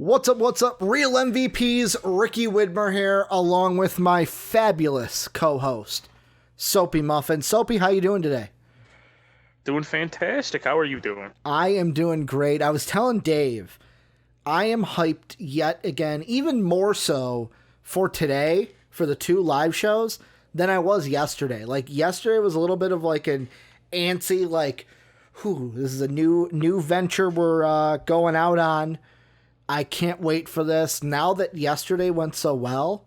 What's up, Real MVPs, Ricky Widmer here, along with my fabulous co-host, Soapy Muffin. Soapy, how you doing today? Doing fantastic. How are you doing? I am doing great. I was telling Dave, I am hyped yet again, even more so for today, for the two live shows, than I was yesterday. Like, yesterday was a little bit of like an antsy, like, this is a new venture we're going out on. I can't wait for this. Now that yesterday went so well,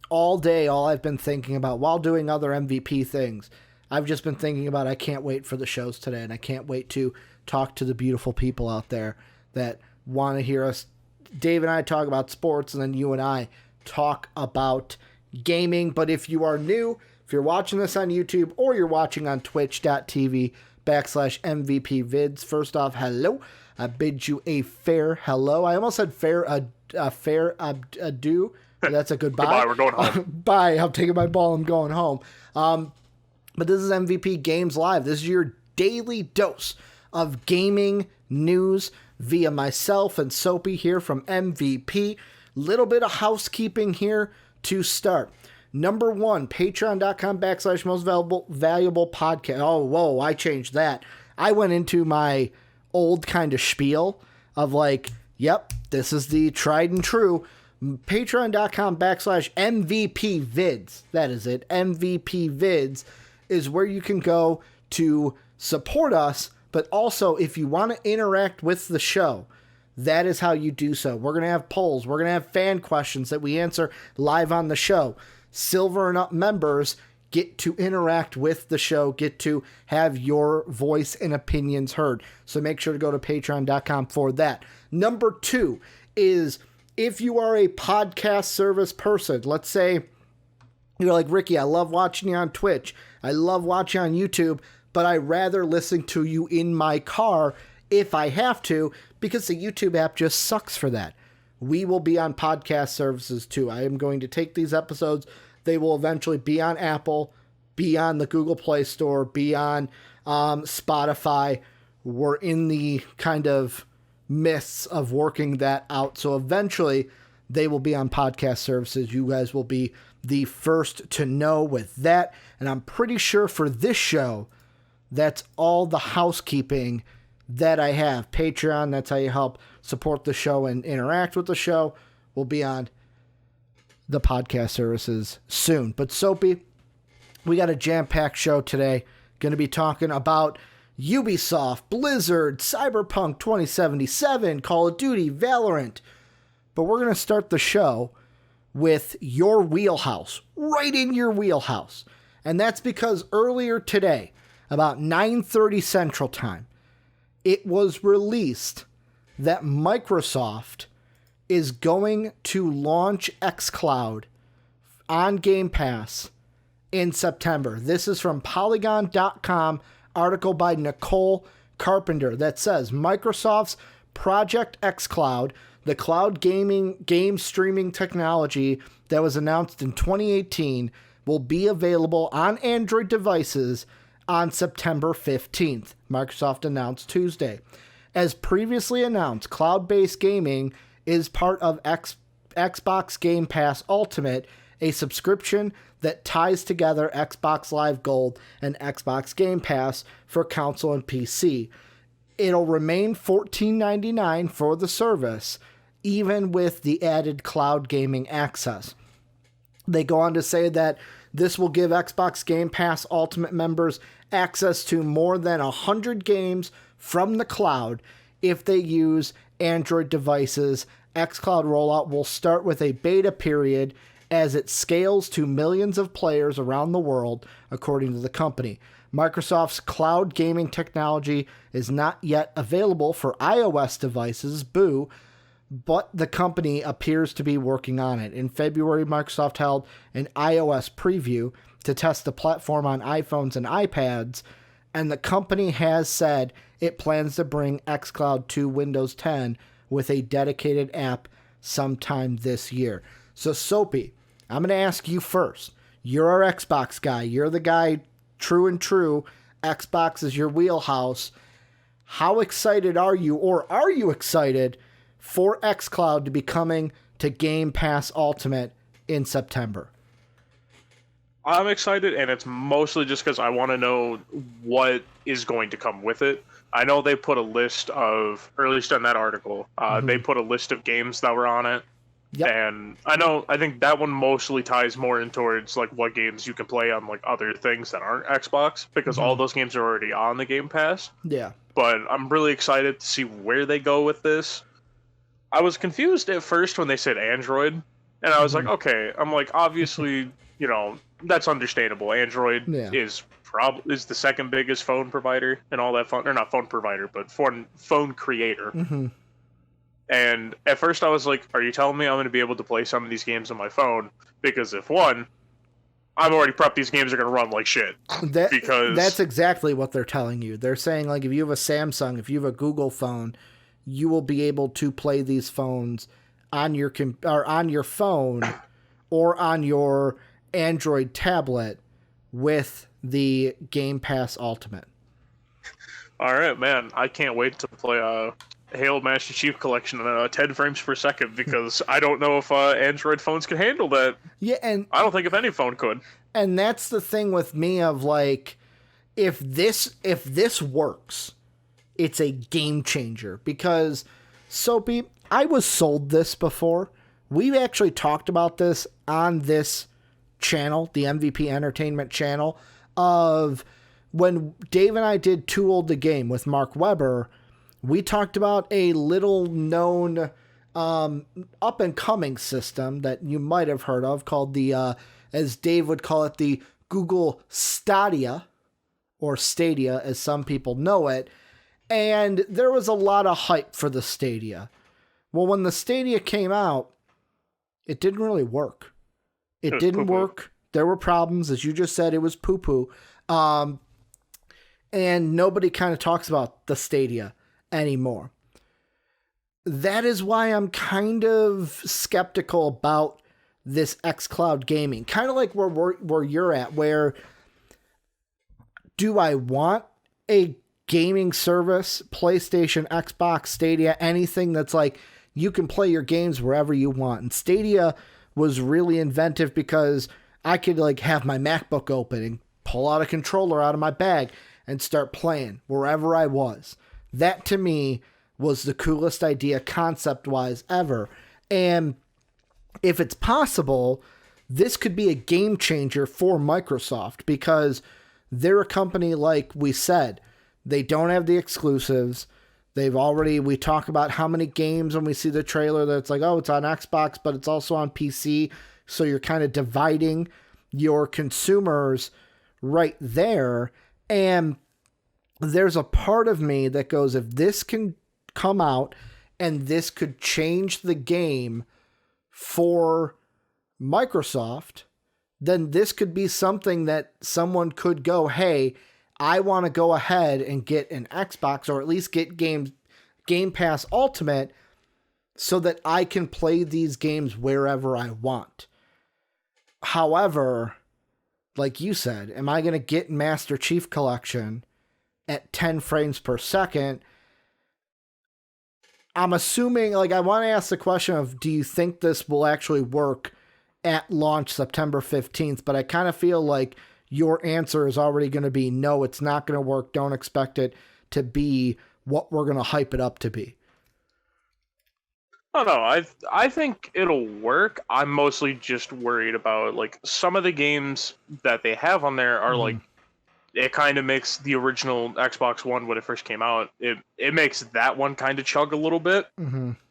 all day, all I've been thinking about while doing other MVP things, I've just been thinking about I can't wait for the shows today, and I can't wait to talk to the beautiful people out there that want to hear us. Dave and I talk about sports, and then you and I talk about gaming. But if you are new, if you're watching this on YouTube or you're watching on twitch.tv/MVP vids, first off, hello. I bid you a fair hello. I almost said fair adieu. That's a goodbye. Goodbye, we're going home. Bye. I'm taking my ball. I'm going home. But this is MVP Games Live. This is your daily dose of gaming news via myself and Soapy here from MVP. Little bit of housekeeping here to start. Number one, patreon.com/most valuable podcast. Oh, whoa, I changed that. I went into my old kind of spiel of like, yep, this is the tried and true. Patreon.com/MVP vids. That is it. MVP vids is where you can go to support us, but also if you want to interact with the show, that is how you do so. We're going to have polls. We're going to have fan questions that we answer live on the show. Silver and up members get to interact with the show, get to have your voice and opinions heard. So make sure to go to patreon.com for that. Number two is if you are a podcast service person, let's say you're like, Ricky, I love watching you on Twitch. I love watching on YouTube, but I rather listen to you in my car if I have to, because the YouTube app just sucks for that. We will be on podcast services too. I am going to take these episodes. They will eventually be on Apple, be on the Google Play Store, be on Spotify. We're in the kind of midst of working that out. So eventually they will be on podcast services. You guys will be the first to know with that. And I'm pretty sure for this show, that's all the housekeeping that I have. Patreon, that's how you help support the show and interact with the show, will be on the podcast services soon. But Soapy, we got a jam-packed show today. Going to be talking about Ubisoft, Blizzard, Cyberpunk 2077, Call of Duty, Valorant. But we're going to start the show with your wheelhouse, right in your wheelhouse. And that's because earlier today, about 9:30 Central Time, it was released that Microsoft is going to launch XCloud on Game Pass in September. This is from Polygon.com, article by Nicole Carpenter that says Microsoft's Project XCloud, the cloud game streaming technology that was announced in 2018, will be available on Android devices on September 15th, Microsoft announced Tuesday. As previously announced, cloud-based gaming is part of Xbox Game Pass Ultimate, a subscription that ties together Xbox Live Gold and Xbox Game Pass for console and PC. It'll remain $14.99 for the service, even with the added cloud gaming access. They go on to say that this will give Xbox Game Pass Ultimate members access to more than 100 games from the cloud if they use Android devices. XCloud rollout will start with a beta period as it scales to millions of players around the world, according to the company. Microsoft's cloud gaming technology is not yet available for iOS devices, but the company appears to be working on it. In February, Microsoft held an iOS preview to test the platform on iPhones and iPads, and the company has said it plans to bring XCloud to Windows 10 with a dedicated app sometime this year. So, Soapy, I'm going to ask you first. You're our Xbox guy. You're the guy, true and true. Xbox is your wheelhouse. How excited are you, or are you excited for XCloud to be coming to Game Pass Ultimate in September? I'm excited, and it's mostly just because I want to know what is going to come with it. I know they put a list of, or at least in that article, they put a list of games that were on it. Yep. And I think that one mostly ties more in towards like what games you can play on like other things that aren't Xbox, because all those games are already on the Game Pass. Yeah. But I'm really excited to see where they go with this. I was confused at first when they said Android, and I was like, okay, I'm like, obviously, you know, that's understandable. Android is the second biggest phone provider and all that fun, or not phone provider, but phone creator. And at first I was like, are you telling me I'm going to be able to play some of these games on my phone? Because if one, I'm already prepped these games are going to run like shit. Because that's exactly what they're telling you. They're saying, like, if you have a Samsung, if you have a Google phone, you will be able to play these phones on your phone or on your Android tablet with the Game Pass Ultimate. All right, man. I can't wait to play Halo Master Chief Collection at 10 frames per second, because I don't know if Android phones can handle that. Yeah, and I don't think if any phone could. And that's the thing with me of, like, if this works, it's a game changer. Because, Soapy, I was sold this before. We actually talked about this on this channel, the MVP Entertainment channel, of when Dave and I did Too Old to Game with Mark Webber. We talked about a little known up and coming system that you might have heard of called the, as Dave would call it, the Google Stadia, or Stadia as some people know it. And there was a lot of hype for the Stadia. Well, when the Stadia came out, it didn't really work. It didn't work. There were problems. As you just said, it was poo-poo. And nobody kind of talks about the Stadia anymore. That is why I'm kind of skeptical about this xCloud gaming. Kind of like where you're at, where do I want a gaming service, PlayStation, Xbox, Stadia, anything that's like you can play your games wherever you want? And Stadia was really inventive because I could like have my MacBook open and pull out a controller out of my bag and start playing wherever I was. That to me was the coolest idea concept-wise ever. And if it's possible, this could be a game changer for Microsoft, because they're a company, like we said, they don't have the exclusives. We talk about how many games when we see the trailer that's like, oh, it's on Xbox, but it's also on PC. So you're kind of dividing your consumers right there. And there's a part of me that goes, if this can come out and this could change the game for Microsoft, then this could be something that someone could go, hey, I want to go ahead and get an Xbox, or at least get Game Pass Ultimate, so that I can play these games wherever I want. However, like you said, am I going to get Master Chief Collection at 10 frames per second? I'm assuming, like, I want to ask the question of, do you think this will actually work at launch September 15th? But I kind of feel like your answer is already going to be, no, it's not going to work. Don't expect it to be what we're going to hype it up to be. Oh, no, I think it'll work. I'm mostly just worried about, like, some of the games that they have on there are, like, it kind of makes the original Xbox One, when it first came out, it makes that one kind of chug a little bit.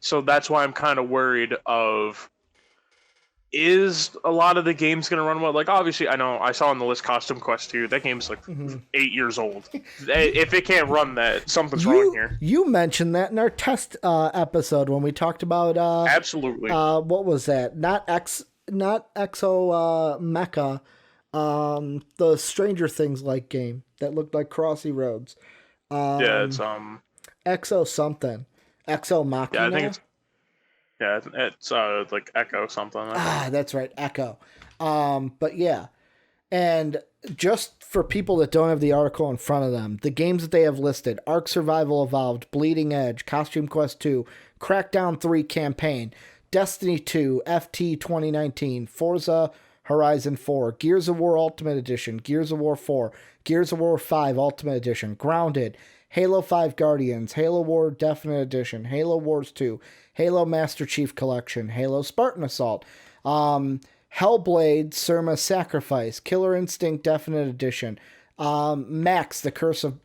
So that's why I'm kind of worried of, is a lot of the games going to run well? Like, obviously, I know, I saw on the list Costume Quest 2, that game's like 8 years old. If it can't run that, something's wrong here. You mentioned that in our test episode when we talked about... Absolutely. What was that? Not Exo Mecha, the Stranger Things like game that looked like Crossy Roads. Yeah, it's Exo something. Exo Machina? Yeah, I think it's... Yeah, it's like Echo something. That's right, Echo. But yeah. And just for people that don't have the article in front of them, the games that they have listed: Ark Survival Evolved, Bleeding Edge, Costume Quest 2, Crackdown 3 Campaign, Destiny 2, FT 2019, Forza Horizon 4, Gears of War Ultimate Edition, Gears of War 4, Gears of War 5 Ultimate Edition, Grounded, Halo 5 Guardians, Halo War Definite Edition, Halo Wars 2, Halo Master Chief Collection, Halo Spartan Assault, Hellblade, Surma Sacrifice, Killer Instinct Definite Edition, Max, The Curse of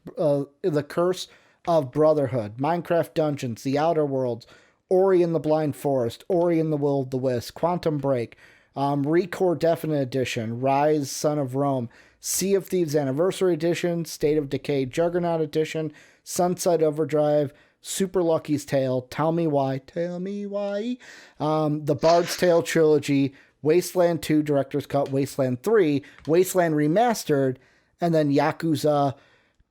Brotherhood, Minecraft Dungeons, The Outer Worlds, Ori and the Blind Forest, Ori and the Will of the Wisp, Quantum Break, Recore Definite Edition, Rise, Son of Rome, Sea of Thieves Anniversary Edition, State of Decay Juggernaut Edition, Sunset Overdrive, Super Lucky's Tale, Tell Me Why, The Bard's Tale Trilogy, Wasteland 2 Director's Cut, Wasteland 3, Wasteland Remastered, and then Yakuza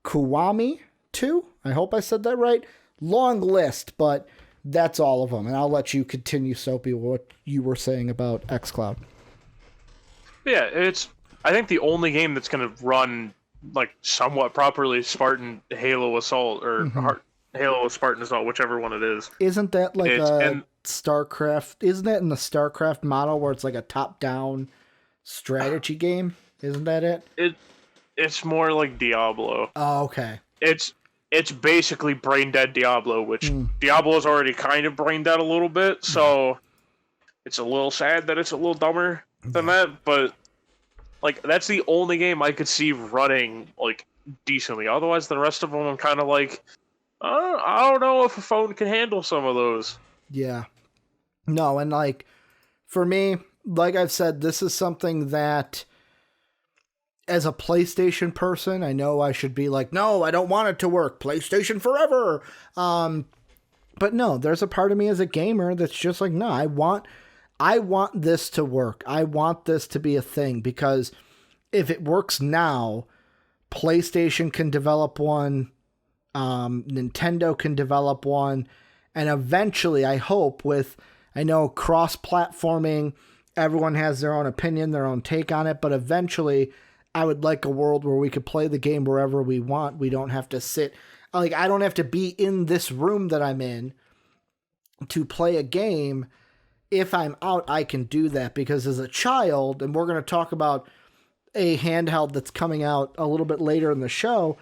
Kiwami 2. I hope I said that right. Long list, but that's all of them. And I'll let you continue, Soapy, what you were saying about XCloud. Yeah, I think the only game that's going to run like somewhat properly is Spartan Halo Assault or Halo Spartan Assault, whichever one it is. Isn't that like StarCraft? Isn't that in the StarCraft model where it's like a top-down strategy game? Isn't that it? It's more like Diablo. Oh, okay. It's basically brain dead Diablo, which Diablo is already kind of brain dead a little bit, so it's a little sad that it's a little dumber than that, but like that's the only game I could see running like decently. Otherwise, the rest of them I'm kind of like, I don't know if a phone can handle some of those. Yeah. No, and like for me, like I've said, this is something that as a PlayStation person, I know I should be like, no, I don't want it to work. PlayStation forever. But no, there's a part of me as a gamer that's just like, no, I want this to work. I want this to be a thing because if it works now, PlayStation can develop one, Nintendo can develop one, and eventually, I hope I know cross-platforming, everyone has their own opinion, their own take on it, but eventually I would like a world where we could play the game wherever we want. We don't have to sit, like, I don't have to be in this room that I'm in to play a game. If I'm out, I can do that because as a child, and we're going to talk about a handheld that's coming out a little bit later in the show,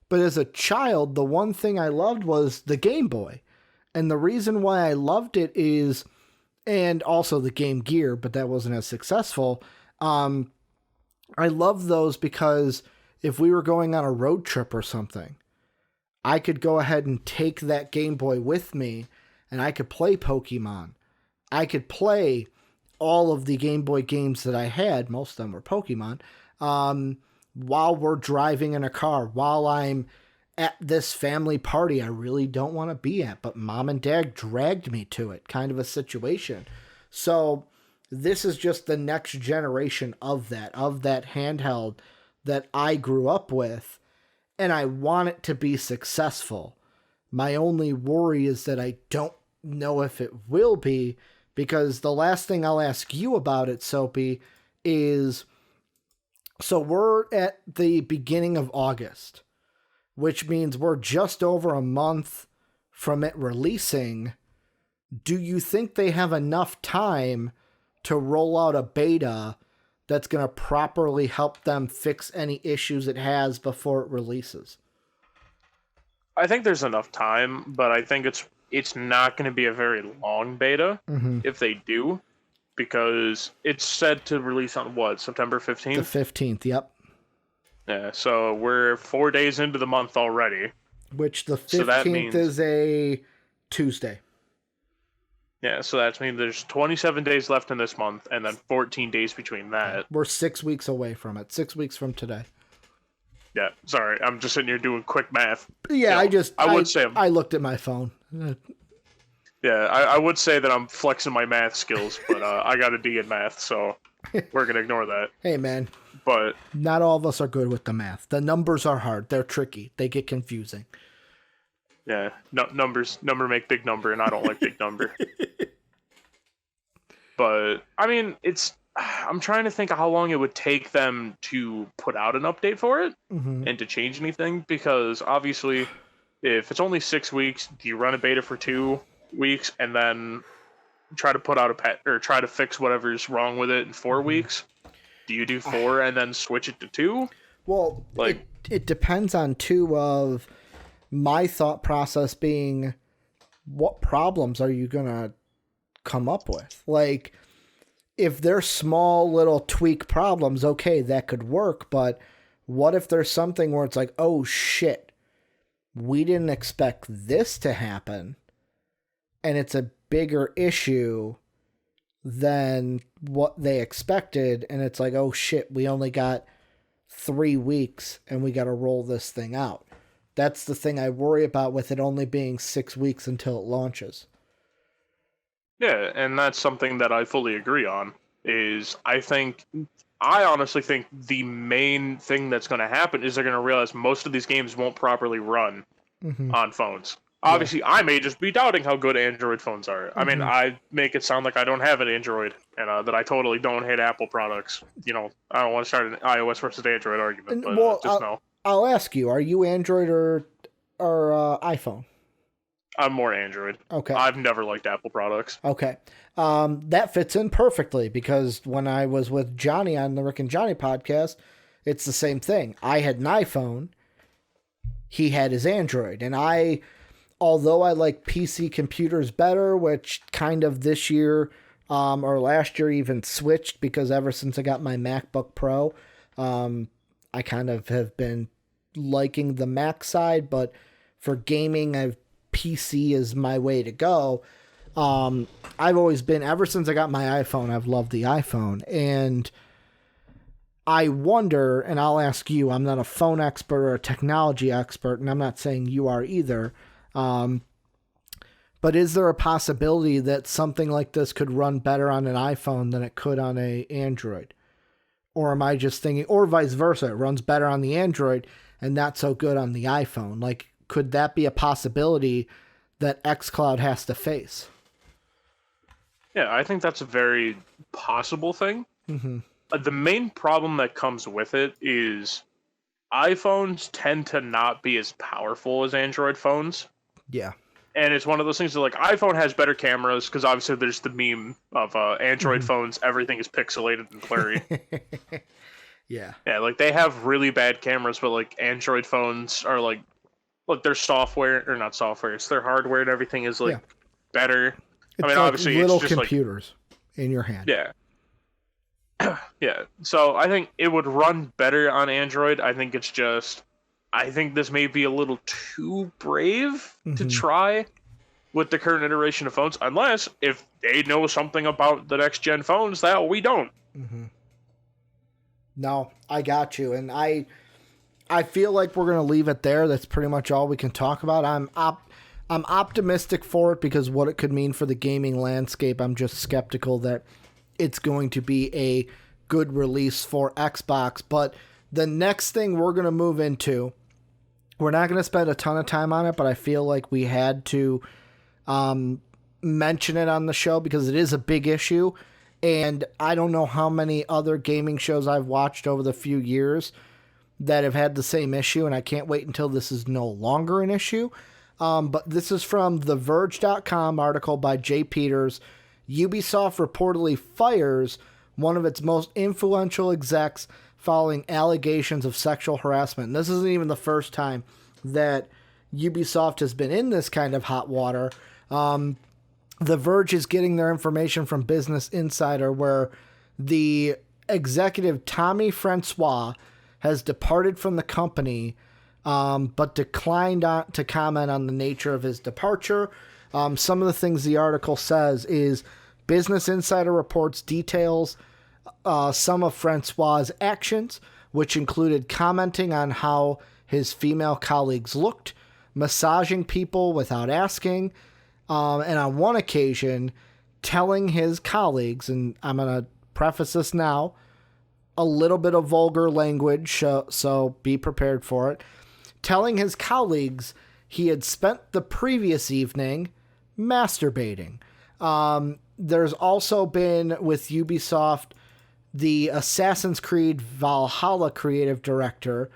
but as a child, the one thing I loved was the Game Boy. And the reason why I loved it is, and also the Game Gear, but that wasn't as successful. I love those because if we were going on a road trip or something, I could go ahead and take that Game Boy with me and I could play Pokemon. I could play all of the Game Boy games that I had, most of them were Pokemon, while we're driving in a car, while I'm at this family party I really don't want to be at, but mom and dad dragged me to it, kind of a situation. So this is just the next generation of that handheld that I grew up with, and I want it to be successful. My only worry is that I don't know if it will be, because the last thing I'll ask you about it, Soapy, is, so we're at the beginning of August, which means we're just over a month from it releasing. Do you think they have enough time to roll out a beta that's going to properly help them fix any issues it has before it releases? I think there's enough time, but I think it's not going to be a very long beta if they do, because it's set to release on what, September 15th? The 15th, yep. Yeah, so we're 4 days into the month already. Which the 15th is a Tuesday. Yeah, so that means there's 27 days left in this month, and then 14 days between that. We're 6 weeks away from it. 6 weeks from today. Yeah, sorry, I'm just sitting here doing quick math. Yeah, I looked at my phone. Yeah, I would say that I'm flexing my math skills, but I got a D in math, so we're going to ignore that. Hey, man. But not all of us are good with the math. The numbers are hard. They're tricky. They get confusing. Yeah, number make big number, and I don't like big number. But I mean, I'm trying to think of how long it would take them to put out an update for it and to change anything, because obviously if it's only 6 weeks, do you run a beta for 2 weeks and then try to put out a patch or try to fix whatever's wrong with it in 4 weeks? Do you do 4 and then switch it to 2? Well, like it depends on too of my thought process being, what problems are you gonna come up with? Like, if they're small little tweak problems, okay, that could work, but what if there's something where it's like, oh shit, we didn't expect this to happen, and it's a bigger issue than what they expected, and it's like, oh shit, we only got 3 weeks and we got to roll this thing out. That's the thing I worry about with it only being 6 weeks until it launches. Yeah, and that's something that I fully agree on. I honestly think the main thing that's going to happen is they're going to realize most of these games won't properly run on phones. Obviously, I may just be doubting how good Android phones are. I mean, I make it sound like I don't have an Android and that I totally don't hate Apple products. You know, I don't want to start an iOS versus Android argument, but just know. I'll ask you, are you Android or iPhone? I'm more Android. Okay. I've never liked Apple products. Okay. That fits in perfectly, because when I was with Johnny on the Rick and Johnny podcast, it's the same thing. I had an iPhone. He had his Android. And although I like PC computers better, which kind of this year or last year even switched, because ever since I got my MacBook Pro, I kind of have been liking the Mac side, but for gaming, PC is my way to go. I've always been, ever since I got my iPhone, I've loved the iPhone. And I wonder, and I'll ask you, I'm not a phone expert or a technology expert, and I'm not saying you are either, but is there a possibility that something like this could run better on an iPhone than it could on an Android? Or am I just thinking, or vice versa, it runs better on the Android and not so good on the iPhone? Like, could that be a possibility that XCloud has to face? Yeah, I think that's a very possible thing. The main problem that comes with it is iPhones tend to not be as powerful as Android phones. Yeah. And it's one of those things that, like, iPhone has better cameras, because obviously there's the meme of Android phones, everything is pixelated and blurry. Yeah. Yeah, like, they have really bad cameras, but, like, Android phones are, like, look, their software, or not software, it's their hardware and everything is, like, better. It's, I mean, like obviously, little it's just computers in your hand. Yeah. Yeah. So I think it would run better on Android. I think this may be a little too brave to try with the current iteration of phones, unless if they know something about the next gen phones that we don't. No, I got you. And I feel like we're going to leave it there. That's pretty much all we can talk about. I'm optimistic for it because what it could mean for the gaming landscape. I'm just skeptical that it's going to be a good release for Xbox. But the next thing we're going to move into, we're not going to spend a ton of time on it, but I feel like we had to mention it on the show because it is a big issue. And I don't know how many other gaming shows I've watched over the few years that have had the same issue, and I can't wait until this is no longer an issue. But this is from the Verge.com article by Jay Peters. Ubisoft reportedly fires one of its most influential execs following allegations of sexual harassment. And this isn't even the first time that Ubisoft has been in this kind of hot water. The Verge is getting their information from Business Insider, where the executive Tommy Francois has departed from the company, but declined to comment on the nature of his departure. Some of the things the article says is Business Insider reports details some of Francois' actions, which included commenting on how his female colleagues looked, massaging people without asking, and on one occasion, telling his colleagues, and I'm going to preface this now, a little bit of vulgar language, so be prepared for it, telling his colleagues he had spent the previous evening masturbating. There's also been, with Ubisoft, the Assassin's Creed Valhalla creative director,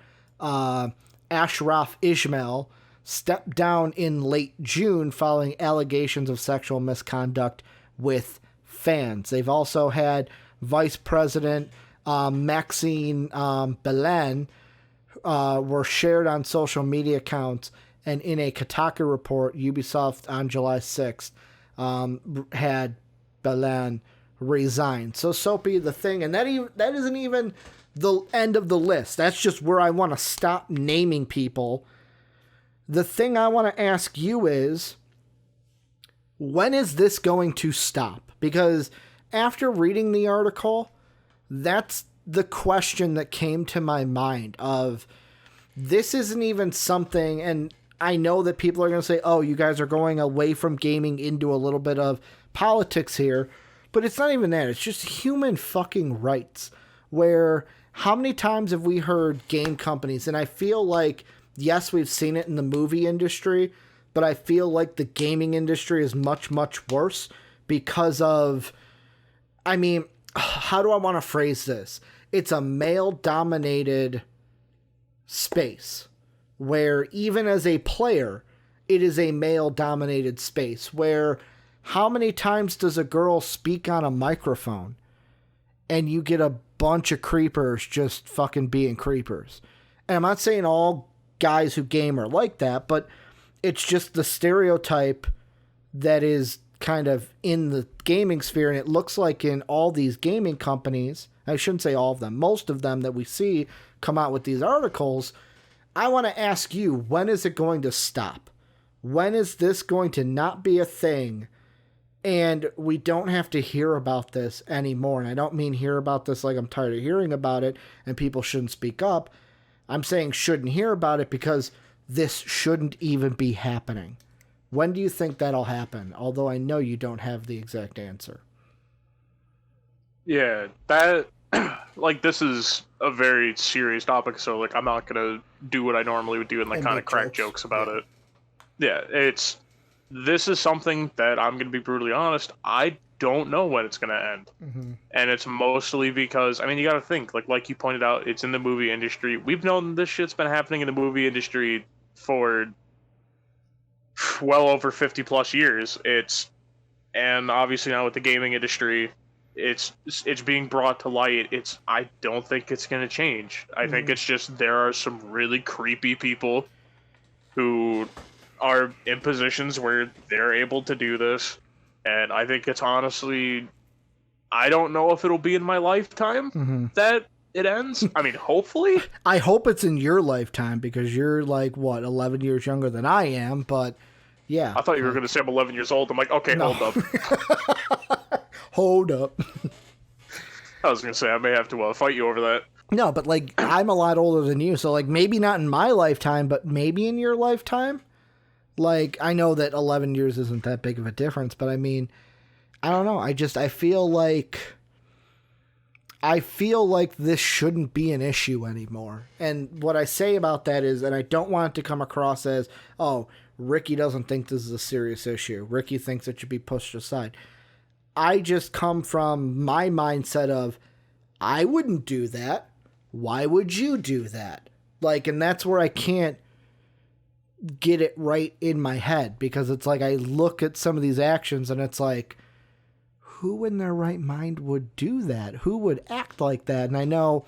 Ashraf Ismail, stepped down in late June following allegations of sexual misconduct with fans. They've also had Vice President Maxine Belen were shared on social media accounts, and in a Kotaku report, Ubisoft on July 6th had Belen resign. So Soapy, the thing, and that isn't even the end of the list. That's just where I want to stop naming people. The thing I want to ask you is, when is this going to stop? Because after reading the article, that's the question that came to my mind of, this isn't even something, and I know that people are going to say, oh, you guys are going away from gaming into a little bit of politics here, but it's not even that. It's just human fucking rights, where how many times have we heard game companies, and I feel like, yes, we've seen it in the movie industry, but I feel like the gaming industry is much, much worse because of, I mean, how do I want to phrase this? It's a male-dominated space where even as a player, it is a male-dominated space where how many times does a girl speak on a microphone and you get a bunch of creepers just fucking being creepers? And I'm not saying all guys who game are like that, but it's just the stereotype that is kind of in the gaming sphere, and it looks like in all these gaming companies, I shouldn't say all of them, most of them that we see come out with these articles. I want to ask you, when is it going to stop? When is this going to not be a thing and we don't have to hear about this anymore? And I don't mean hear about this like I'm tired of hearing about it and people shouldn't speak up. I'm saying shouldn't hear about it because this shouldn't even be happening. When do you think that'll happen? Although I know you don't have the exact answer. Yeah, that, like, this is a very serious topic, so, like, I'm not gonna do what I normally would do and, like, kind of crack jokes about it. Yeah, this is something that I'm gonna be brutally honest, I don't know when it's gonna end. Mm-hmm. And it's mostly because, I mean, you gotta think, like you pointed out, it's in the movie industry. We've known this shit's been happening in the movie industry for well over 50 plus years. And obviously now with the gaming industry, it's being brought to light. I don't think it's going to change. I think it's just there are some really creepy people who are in positions where they're able to do this, and I think it's honestly, I don't know if it'll be in my lifetime that it ends. I mean, hopefully. I hope it's in your lifetime because you're like, what, 11 years younger than I am, but yeah. I thought you were going to say I'm 11 years old. I'm like, okay, no. Hold up. Hold up. I was going to say, I may have to fight you over that. No, but like, I'm a lot older than you, so like, maybe not in my lifetime, but maybe in your lifetime. Like, I know that 11 years isn't that big of a difference, but I mean, I don't know. I feel like this shouldn't be an issue anymore. And what I say about that is, and I don't want it to come across as, oh, Ricky doesn't think this is a serious issue. Ricky thinks it should be pushed aside. I just come from my mindset of, I wouldn't do that. Why would you do that? Like, and that's where I can't get it right in my head, because it's like I look at some of these actions and it's like, who in their right mind would do that? Who would act like that? And I know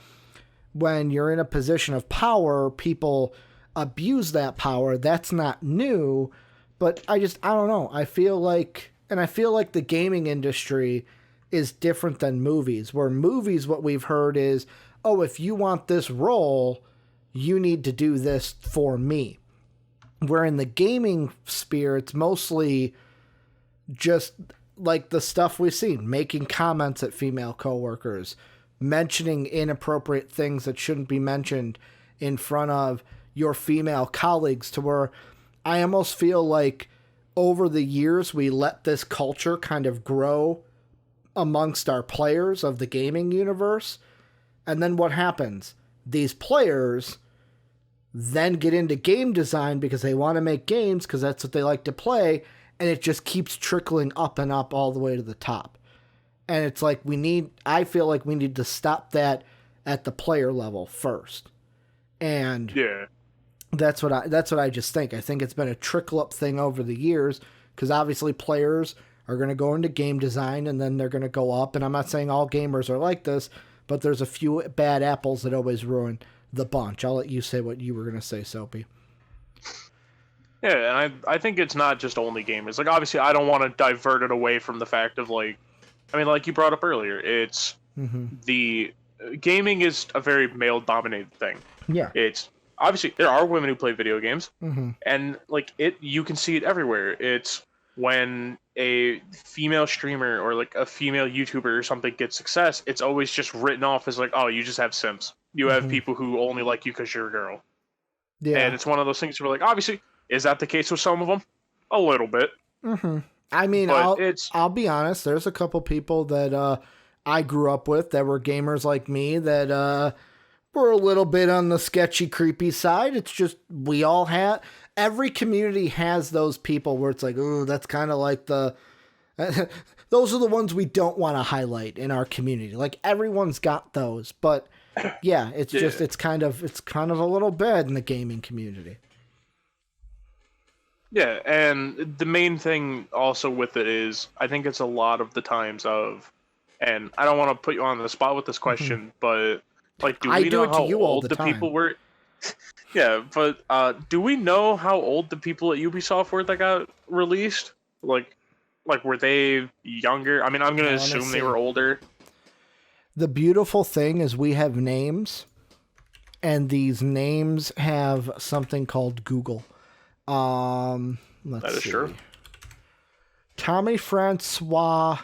when you're in a position of power, people abuse that power. That's not new, but I don't know. I feel like the gaming industry is different than movies, where movies, what we've heard is, oh, if you want this role, you need to do this for me. Where in the gaming sphere, it's mostly just like the stuff we've seen, making comments at female coworkers, mentioning inappropriate things that shouldn't be mentioned in front of your female colleagues, to where I almost feel like over the years we let this culture kind of grow amongst our players of the gaming universe. And then what happens? These players then get into game design because they want to make games because that's what they like to play, and it just keeps trickling up and up all the way to the top. And it's like I feel like we need to stop that at the player level first. And Yeah. that's what I just think. I think it's been a trickle up thing over the years, because obviously players are going to go into game design and then they're going to go up. And I'm not saying all gamers are like this, but there's a few bad apples that always ruin the bunch. I'll let you say what you were going to say, Soapy. Yeah, and I think it's not just only gamers. Like, obviously, I don't want to divert it away from the fact of, like, I mean, like you brought up earlier, it's the gaming is a very male-dominated thing. Yeah. It's obviously there are women who play video games, and like you can see it everywhere. It's when a female streamer or like a female YouTuber or something gets success, it's always just written off as like, oh, you just have simps. You have people who only like you because you're a girl. Yeah. And it's one of those things where, like, obviously, is that the case with some of them? A little bit. I mean, I'll be honest. There's a couple people that I grew up with that were gamers like me that were a little bit on the sketchy, creepy side. It's just every community has those people where it's like, ooh, that's kind of like those are the ones we don't want to highlight in our community. Like, everyone's got those, but yeah, it's kind of a little bad in the gaming community. Yeah, and the main thing also with it is, I think it's a lot of the times of, and I don't want to put you on the spot with this question, but like, do we know how old the people were? Yeah, but do we know how old the people at Ubisoft were that got released? Like were they younger? I mean, I'm gonna assume they were older. The beautiful thing is we have names, and these names have something called Google. Let's see. True. Tommy Francois.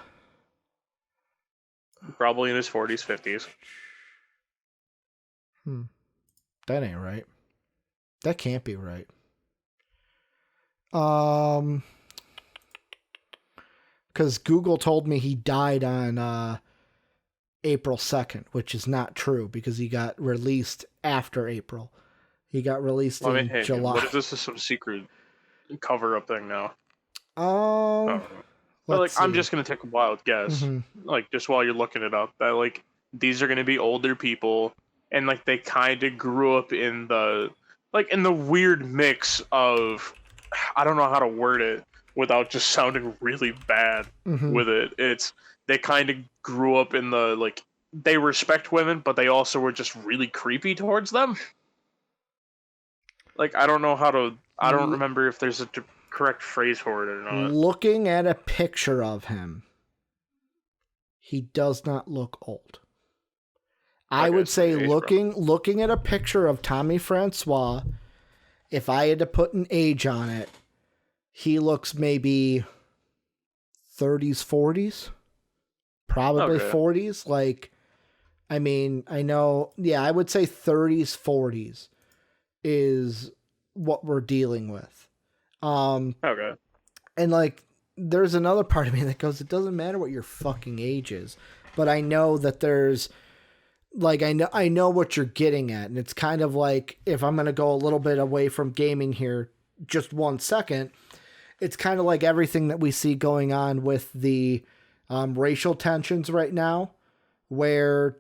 Probably in his 40s, 50s. That ain't right. That can't be right. Because Google told me he died on April 2nd, which is not true because he got released after April. He got released in July. What is this? Is some secret cover-up thing now? But like, I'm just gonna take a wild guess, like just while you're looking it up, that like these are gonna be older people, and like they kind of grew up in the weird mix of, I don't know how to word it without just sounding really bad with it. It's they kind of grew up in the, like, they respect women, but they also were just really creepy towards them. Like, I don't know how to... I don't remember if there's a correct phrase for it or not. Looking at a picture of him, he does not look old. I would say looking at a picture of Tommy Francois, if I had to put an age on it, he looks maybe 30s, 40s. Probably 40s. Like, I mean, I know... Yeah, I would say 30s, 40s. Is what we're dealing with. And like, there's another part of me that goes, it doesn't matter what your fucking age is, but I know that there's, like, I know what you're getting at, and it's kind of like, if I'm going to go a little bit away from gaming here, just 1 second, it's kind of like everything that we see going on with the racial tensions right now, where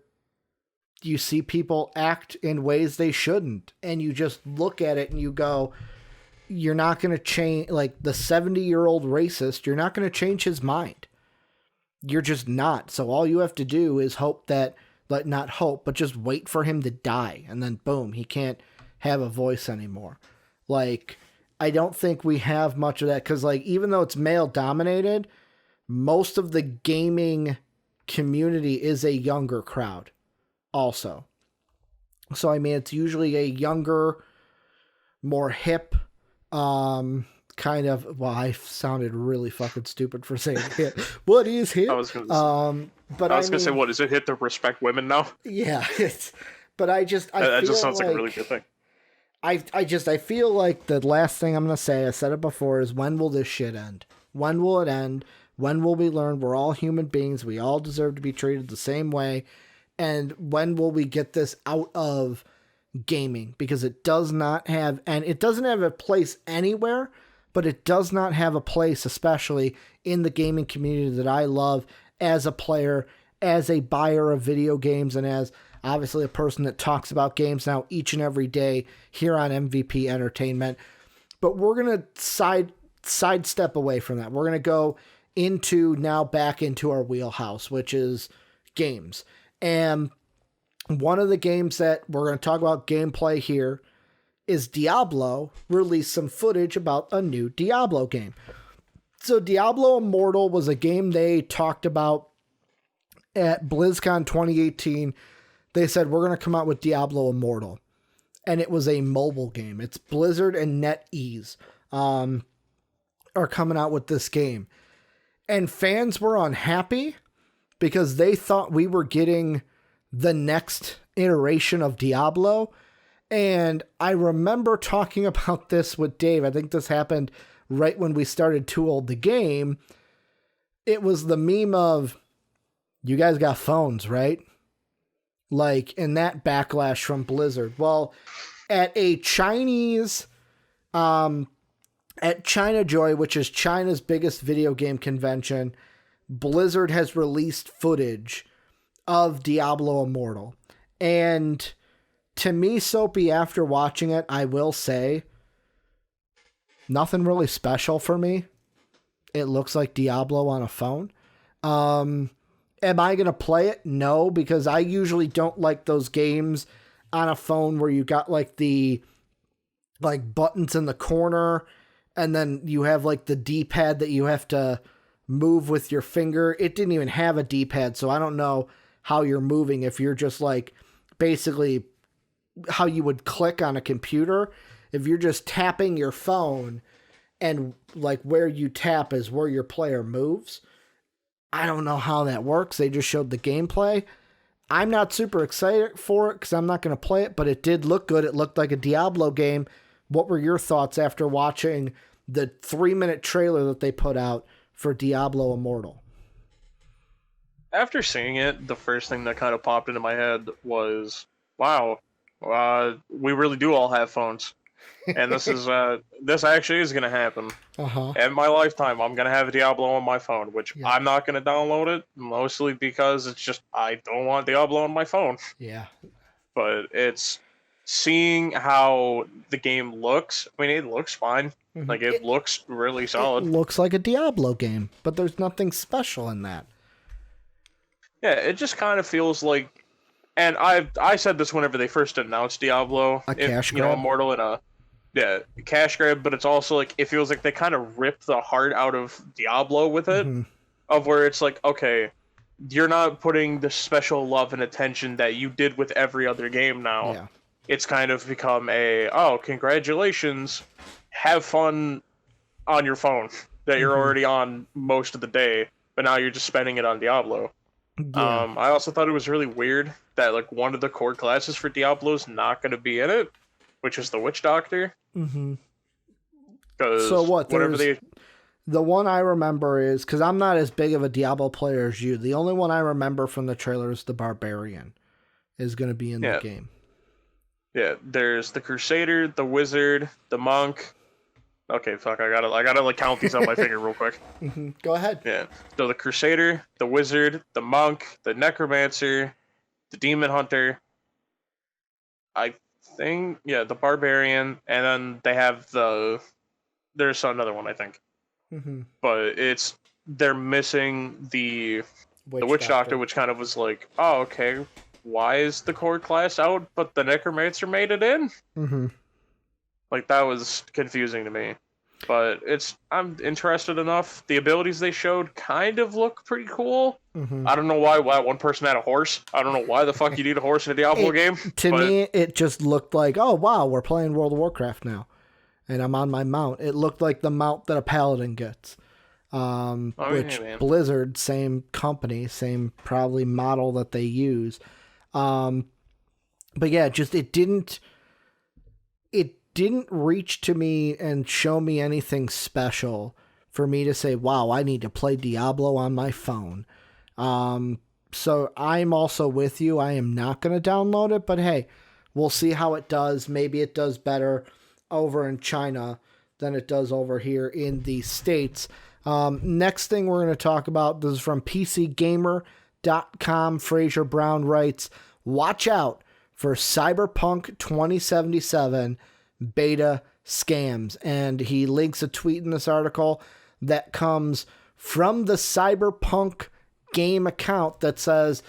you see people act in ways they shouldn't, and you just look at it and you go, you're not going to change, like, the 70-year-old racist, you're not going to change his mind. You're just not. So all you have to do is hope that, like, not hope, but just wait for him to die, and then boom, he can't have a voice anymore. Like, I don't think we have much of that, because, like, even though it's male dominated, most of the gaming community is a younger crowd also. So, I mean, it's usually a younger, more hip, kind of, well, I sounded really fucking stupid for saying hip. What is hip? I was gonna say, what is it, hip to respect women now? Yeah, but that just sounds like a really good thing. I feel like the last thing I'm gonna say, I said it before, is when will this shit end? When will it end? When will we learn we're all human beings, we all deserve to be treated the same way? And when will we get this out of gaming? Because it does not have, and it doesn't have a place anywhere, but it does not have a place, especially in the gaming community that I love as a player, as a buyer of video games, and as obviously a person that talks about games now each and every day here on MVP Entertainment. But we're going to sidestep away from that. We're going to go back into our wheelhouse, which is games. And one of the games that we're going to talk about gameplay here is Diablo released some footage about a new Diablo game. So Diablo Immortal was a game they talked about at BlizzCon 2018. They said, we're going to come out with Diablo Immortal. And it was a mobile game. It's Blizzard and NetEase are coming out with this game. And fans were unhappy because they thought we were getting the next iteration of Diablo. And I remember talking about this with Dave. I think this happened right when we started Too Old the Game. It was the meme of, you guys got phones, right? Like, in that backlash from Blizzard. Well, at a Chinese, at China Joy, which is China's biggest video game convention, Blizzard has released footage of Diablo Immortal. And to me, Soapy, after watching it, I will say, nothing really special for me. It looks like Diablo on a phone. Am I going to play it? No, because I usually don't like those games on a phone where you got like the buttons in the corner and then you have like the D-pad that you have to move with your finger. It didn't even have a D-pad, so I don't know how you're moving if you're just like basically how you would click on a computer. If you're just tapping your phone and like where you tap is where your player moves. I don't know how that works. They just showed the gameplay. I'm not super excited for it because I'm not going to play it, but it did look good. It looked like a Diablo game. What were your thoughts after watching the 3-minute trailer that they put out for Diablo Immortal? After seeing it, the first thing that kind of popped into my head was, wow, we really do all have phones. And this is this actually is going to happen. In my lifetime, I'm going to have Diablo on my phone, which I'm not going to download it, mostly because it's just, I don't want Diablo on my phone. Yeah. But it's seeing how the game looks. I mean, it looks fine. Like, it looks really solid. It looks like a Diablo game, but there's nothing special in that. Yeah, it just kind of feels like, and I said this whenever they first announced Diablo, cash grab? Immortal in a cash grab, but it's also like it feels like they kind of ripped the heart out of Diablo with it, of where it's like, okay, you're not putting the special love and attention that you did with every other game now. Yeah. It's kind of become oh, congratulations, have fun on your phone that you're already on most of the day, but now you're just spending it on Diablo. Yeah. I also thought it was really weird that like one of the core classes for Diablo is not going to be in it, which is the Witch Doctor. So what? The one I remember is, because I'm not as big of a Diablo player as you, the only one I remember from the trailer is the Barbarian is going to be in the game. Yeah, there's the Crusader, the Wizard, the Monk. Okay, fuck, I gotta like count these on my finger real quick. Go ahead. Yeah, so the Crusader, the Wizard, the Monk, the Necromancer, the Demon Hunter, I think, the Barbarian, and then they have there's another one, I think. But they're missing the Witch Doctor, which kind of was like, oh, okay, why is the core class out, but the Necromancer made it in? Like, that was confusing to me. But I'm interested enough. The abilities they showed kind of look pretty cool. I don't know why one person had a horse. I don't know why the fuck you need a horse in a Diablo game. To me, it just looked like, oh, wow, we're playing World of Warcraft now. And I'm on my mount. It looked like the mount that a paladin gets. Which Blizzard, same company, same probably model that they use. But yeah, just it didn't reach to me and show me anything special for me to say, wow, I need to play Diablo on my phone. So I'm also with you. I am not going to download it, but hey, we'll see how it does. Maybe it does better over in China than it does over here in the States. Next thing we're going to talk about, this is from PCGamer.com. Fraser Brown writes, watch out for Cyberpunk 2077 beta scams. And he links a tweet in this article that comes from the Cyberpunk game account that says,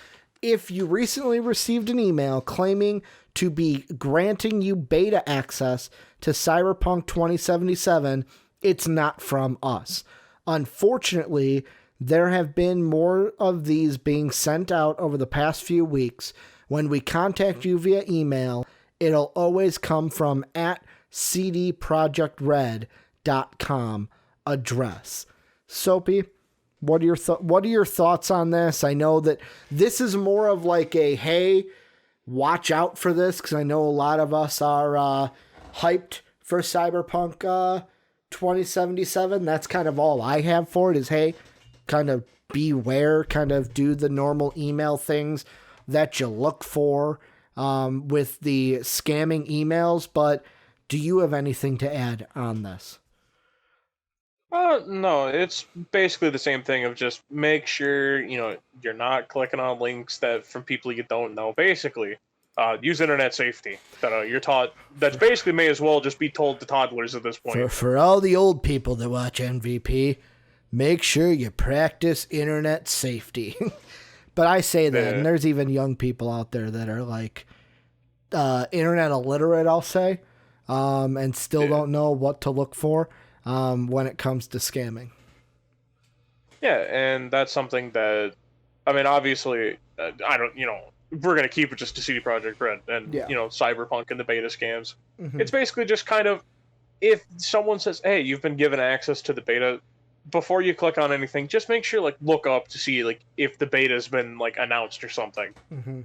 if you recently received an email claiming to be granting you beta access to Cyberpunk 2077, it's not from us. Unfortunately, there have been more of these being sent out over the past few weeks. When we contact you via email, it'll always come from @cdprojectred.com address. Soapy, what are your thoughts on this? I know that this is more of like a, hey, watch out for this, because I know a lot of us are hyped for Cyberpunk 2077. That's kind of all I have for it is, hey, kind of beware, kind of do the normal email things that you look for with the scamming emails. But do you have anything to add on this? No, it's basically the same thing of just make sure, you're not clicking on links that from people you don't know. Basically, use internet safety that you're taught. That's basically may as well just be told to toddlers at this point. For all the old people that watch MVP, make sure you practice internet safety. But I say that, and there's even young people out there that are like internet illiterate, I'll say, and still don't know what to look for when it comes to scamming. Yeah, and that's something that, I mean, obviously, I don't, we're going to keep it just to CD Projekt Red and, Cyberpunk and the beta scams. Mm-hmm. It's basically just kind of, if someone says, hey, you've been given access to the beta, before you click on anything, just make sure, look up to see, if the beta's been, announced or something. Mm-hmm.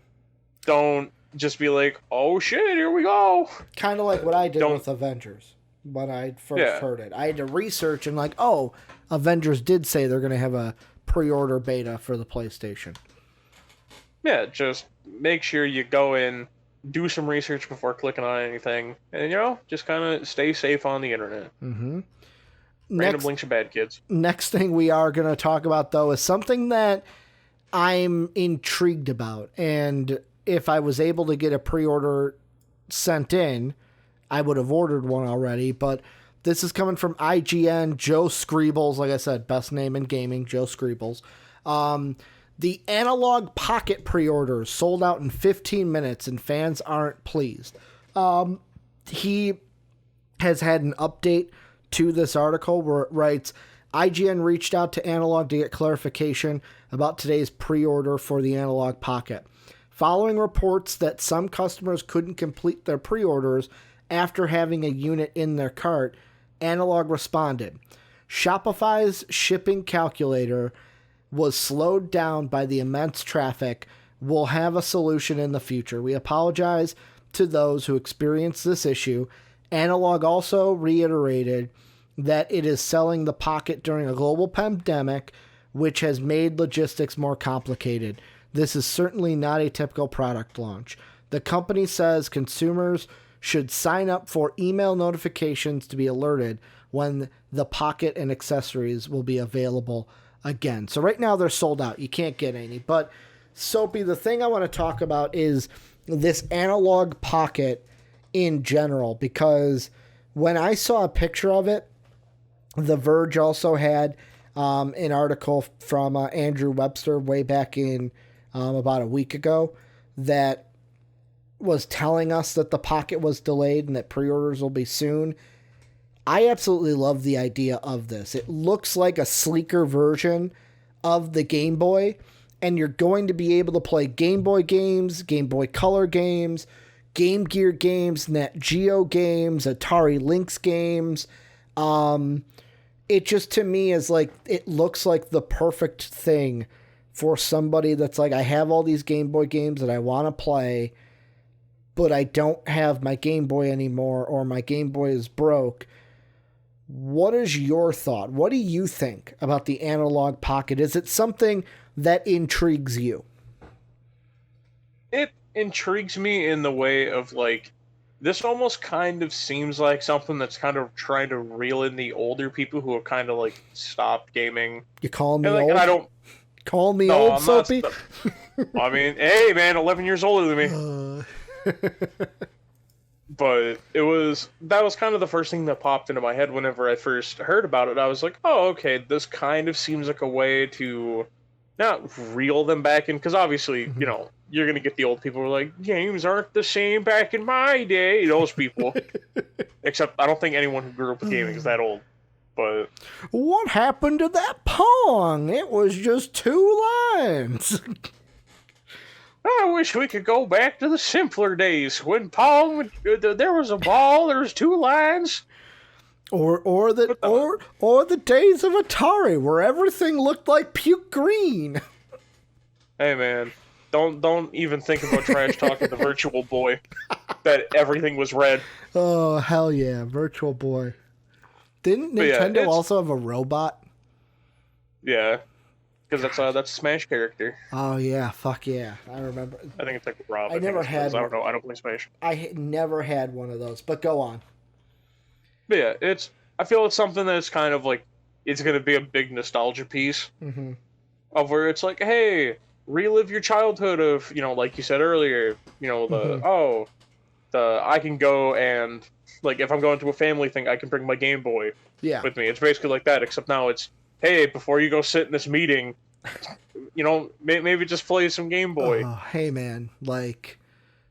Don't just be like, oh shit, here we go. Kind of like what I did with Avengers when I first heard it. I had to research and Avengers did say they're going to have a pre-order beta for the PlayStation. Yeah, just make sure you go in, do some research before clicking on anything, and, just kind of stay safe on the internet. Mm-hmm. Random links are bad, kids. Next thing we are going to talk about, though, is something that I'm intrigued about. And if I was able to get a pre-order sent in, I would have ordered one already. But this is coming from IGN, Joe Skrebels. Like I said, best name in gaming, Joe Skrebels. The Analogue Pocket pre-orders sold out in 15 minutes, and fans aren't pleased. He has had an update to this article where it writes, IGN reached out to Analogue to get clarification about today's pre-order for the Analogue Pocket. Following reports that some customers couldn't complete their pre-orders after having a unit in their cart, Analogue responded, Shopify's shipping calculator was slowed down by the immense traffic. We'll have a solution in the future. We apologize to those who experienced this issue. Analogue also reiterated that it is selling the Pocket during a global pandemic, which has made logistics more complicated. This is certainly not a typical product launch. The company says consumers should sign up for email notifications to be alerted when the Pocket and accessories will be available again. So right now they're sold out. You can't get any. But Soapy, the thing I want to talk about is this Analogue Pocket in general, because when I saw a picture of it, The Verge also had an article from Andrew Webster way back in about a week ago that was telling us that the Pocket was delayed and that pre-orders will be soon. I absolutely love the idea of this. It looks like a sleeker version of the Game Boy, and you're going to be able to play Game Boy games, Game Boy Color games, Game Gear games, Nat Geo games, Atari Lynx games. It just, to me, is it looks like the perfect thing for somebody that's like, I have all these Game Boy games that I want to play, but I don't have my Game Boy anymore, or my Game Boy is broke. What is your thought? What do you think about the Analogue Pocket? Is it something that intrigues you? It intrigues me in the way of, this almost kind of seems like something that's kind of trying to reel in the older people who have kind of like stopped gaming. You call me And like, old? and I don't. Call me No, old, I'm not. Soapy? I mean, hey man, 11 years older than me. But that was kind of the first thing that popped into my head whenever I first heard about it. I was like, oh, okay, this kind of seems like a way to not reel them back in, because obviously, you know, you're going to get the old people who are like, games aren't the same back in my day. Those people. Except I don't think anyone who grew up with gaming is that old. But what happened to that Pong? It was just 2 lines. I wish we could go back to the simpler days when Pong, there was a ball, there was 2 lines. Or the days of Atari where everything looked like puke green. Hey man, don't even think about trash talking the Virtual Boy. That everything was red. Oh hell yeah, Virtual Boy. Didn't Nintendo also have a robot? Yeah, because that's a Smash character. Oh yeah, fuck yeah, I remember. I think it's like Rob. I never had. I don't know. I don't play Smash. I never had one of those. But go on. But yeah, I feel it's something that's kind of like it's gonna be a big nostalgia piece of where it's like, hey, relive your childhood of, you know, like you said earlier, you know, I can go and, like, if I'm going to a family thing, I can bring my Game Boy with me. It's basically like that, except now it's, hey, before you go sit in this meeting, you know, maybe just play some Game Boy. Oh, hey, man, like,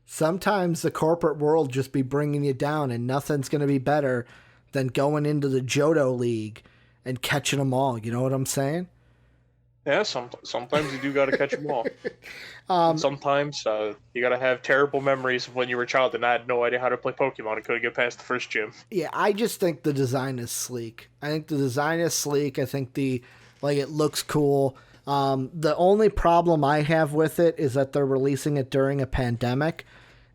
sometimes the corporate world just be bringing you down, and nothing's going to be better than going into the Johto League and catching them all. You know what I'm saying? Yeah, sometimes you do got to catch them all. Sometimes you got to have terrible memories of when you were a child and I had no idea how to play Pokemon and couldn't get past the first gym. Yeah, I just think the design is sleek. I think it looks cool. The only problem I have with it is that they're releasing it during a pandemic.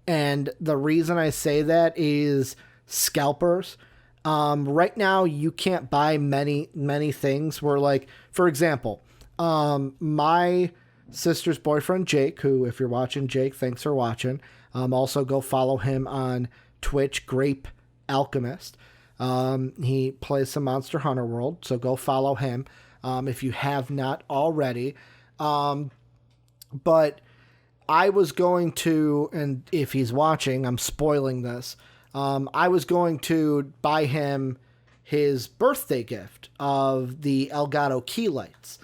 And the reason I say that is scalpers. Right now, you can't buy many things where, like, for example, my sister's boyfriend, Jake, who, if you're watching, Jake, thanks for watching. Also go follow him on Twitch, Grape Alchemist. He plays some Monster Hunter World, so go follow him, if you have not already. But I was going to, and if he's watching, I'm spoiling this. I was going to buy him his birthday gift of the Elgato key lights.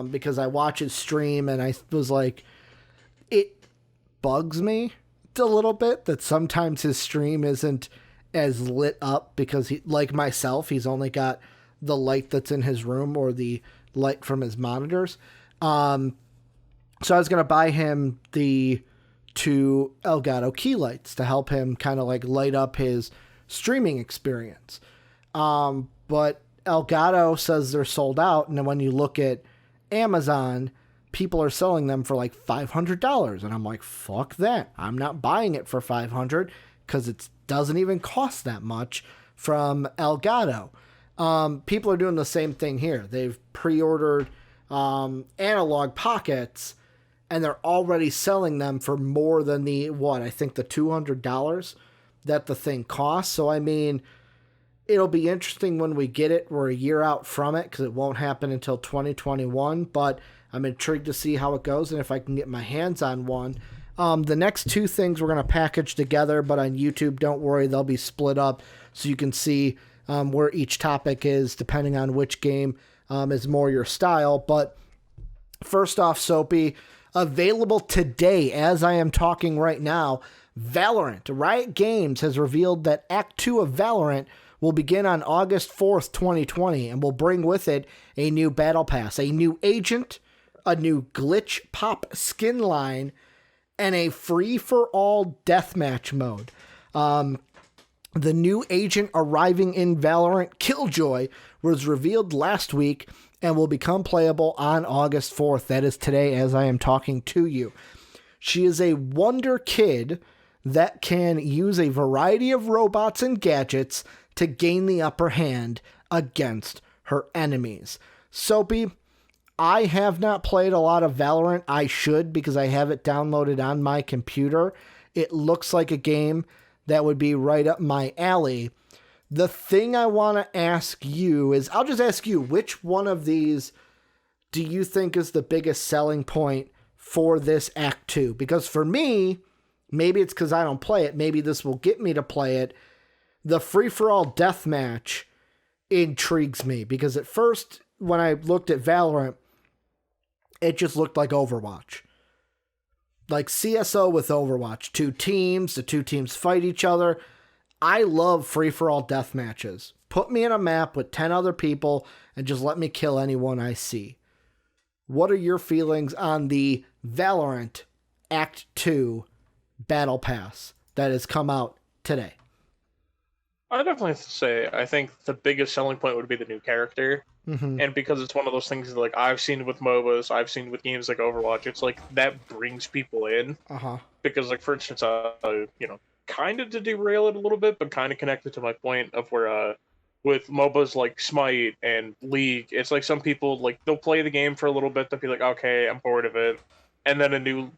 Because I watch his stream and I was like, it bugs me a little bit that sometimes his stream isn't as lit up because he, like myself, he's only got the light that's in his room or the light from his monitors. So I was going to buy him the 2 Elgato key lights to help him kind of like light up his streaming experience. But Elgato says they're sold out. And then when you look at Amazon, people are selling them for like $500, and I'm like, fuck that. I'm not buying it for $500 because it doesn't even cost that much from Elgato. People are doing the same thing here. They've pre-ordered Analogue Pockets, and they're already selling them for more than the $200 that the thing costs. So I mean, it'll be interesting when we get it. We're a year out from it because it won't happen until 2021, but I'm intrigued to see how it goes and if I can get my hands on one. The next 2 things we're going to package together, but on YouTube, don't worry, they'll be split up so you can see where each topic is depending on which game is more your style. But first off, Soapy, available today as I am talking right now, Valorant. Riot Games has revealed that Act 2 of Valorant will begin on August 4th, 2020, and will bring with it a new Battle Pass, a new agent, a new glitch pop skin line, and a free-for-all deathmatch mode. The new agent arriving in Valorant, Killjoy, was revealed last week and will become playable on August 4th. That is today as I am talking to you. She is a wonder kid that can use a variety of robots and gadgets to gain the upper hand against her enemies. Soapy, I have not played a lot of Valorant. I should because I have it downloaded on my computer. It looks like a game that would be right up my alley. The thing I want to ask you is, I'll just ask you, which one of these do you think is the biggest selling point for this Act 2? Because for me, maybe it's because I don't play it. Maybe this will get me to play it. The free-for-all deathmatch intrigues me because at first, when I looked at Valorant, it just looked like Overwatch. Like CSO with Overwatch. Two teams, the two teams fight each other. I love free-for-all death matches. Put me in a map with 10 other people and just let me kill anyone I see. What are your feelings on the Valorant Act 2 Battle Pass that has come out today? I definitely have to say, I think the biggest selling point would be the new character. Mm-hmm. And because it's one of those things that, like, I've seen with MOBAs, I've seen with games like Overwatch, it's like that brings people in. Uh-huh. Because, like, for instance, kind of to derail it a little bit, but kind of connected to my point of where, with MOBAs like Smite and League, it's like some people, like, they'll play the game for a little bit, they'll be like, okay, I'm bored of it. And then a new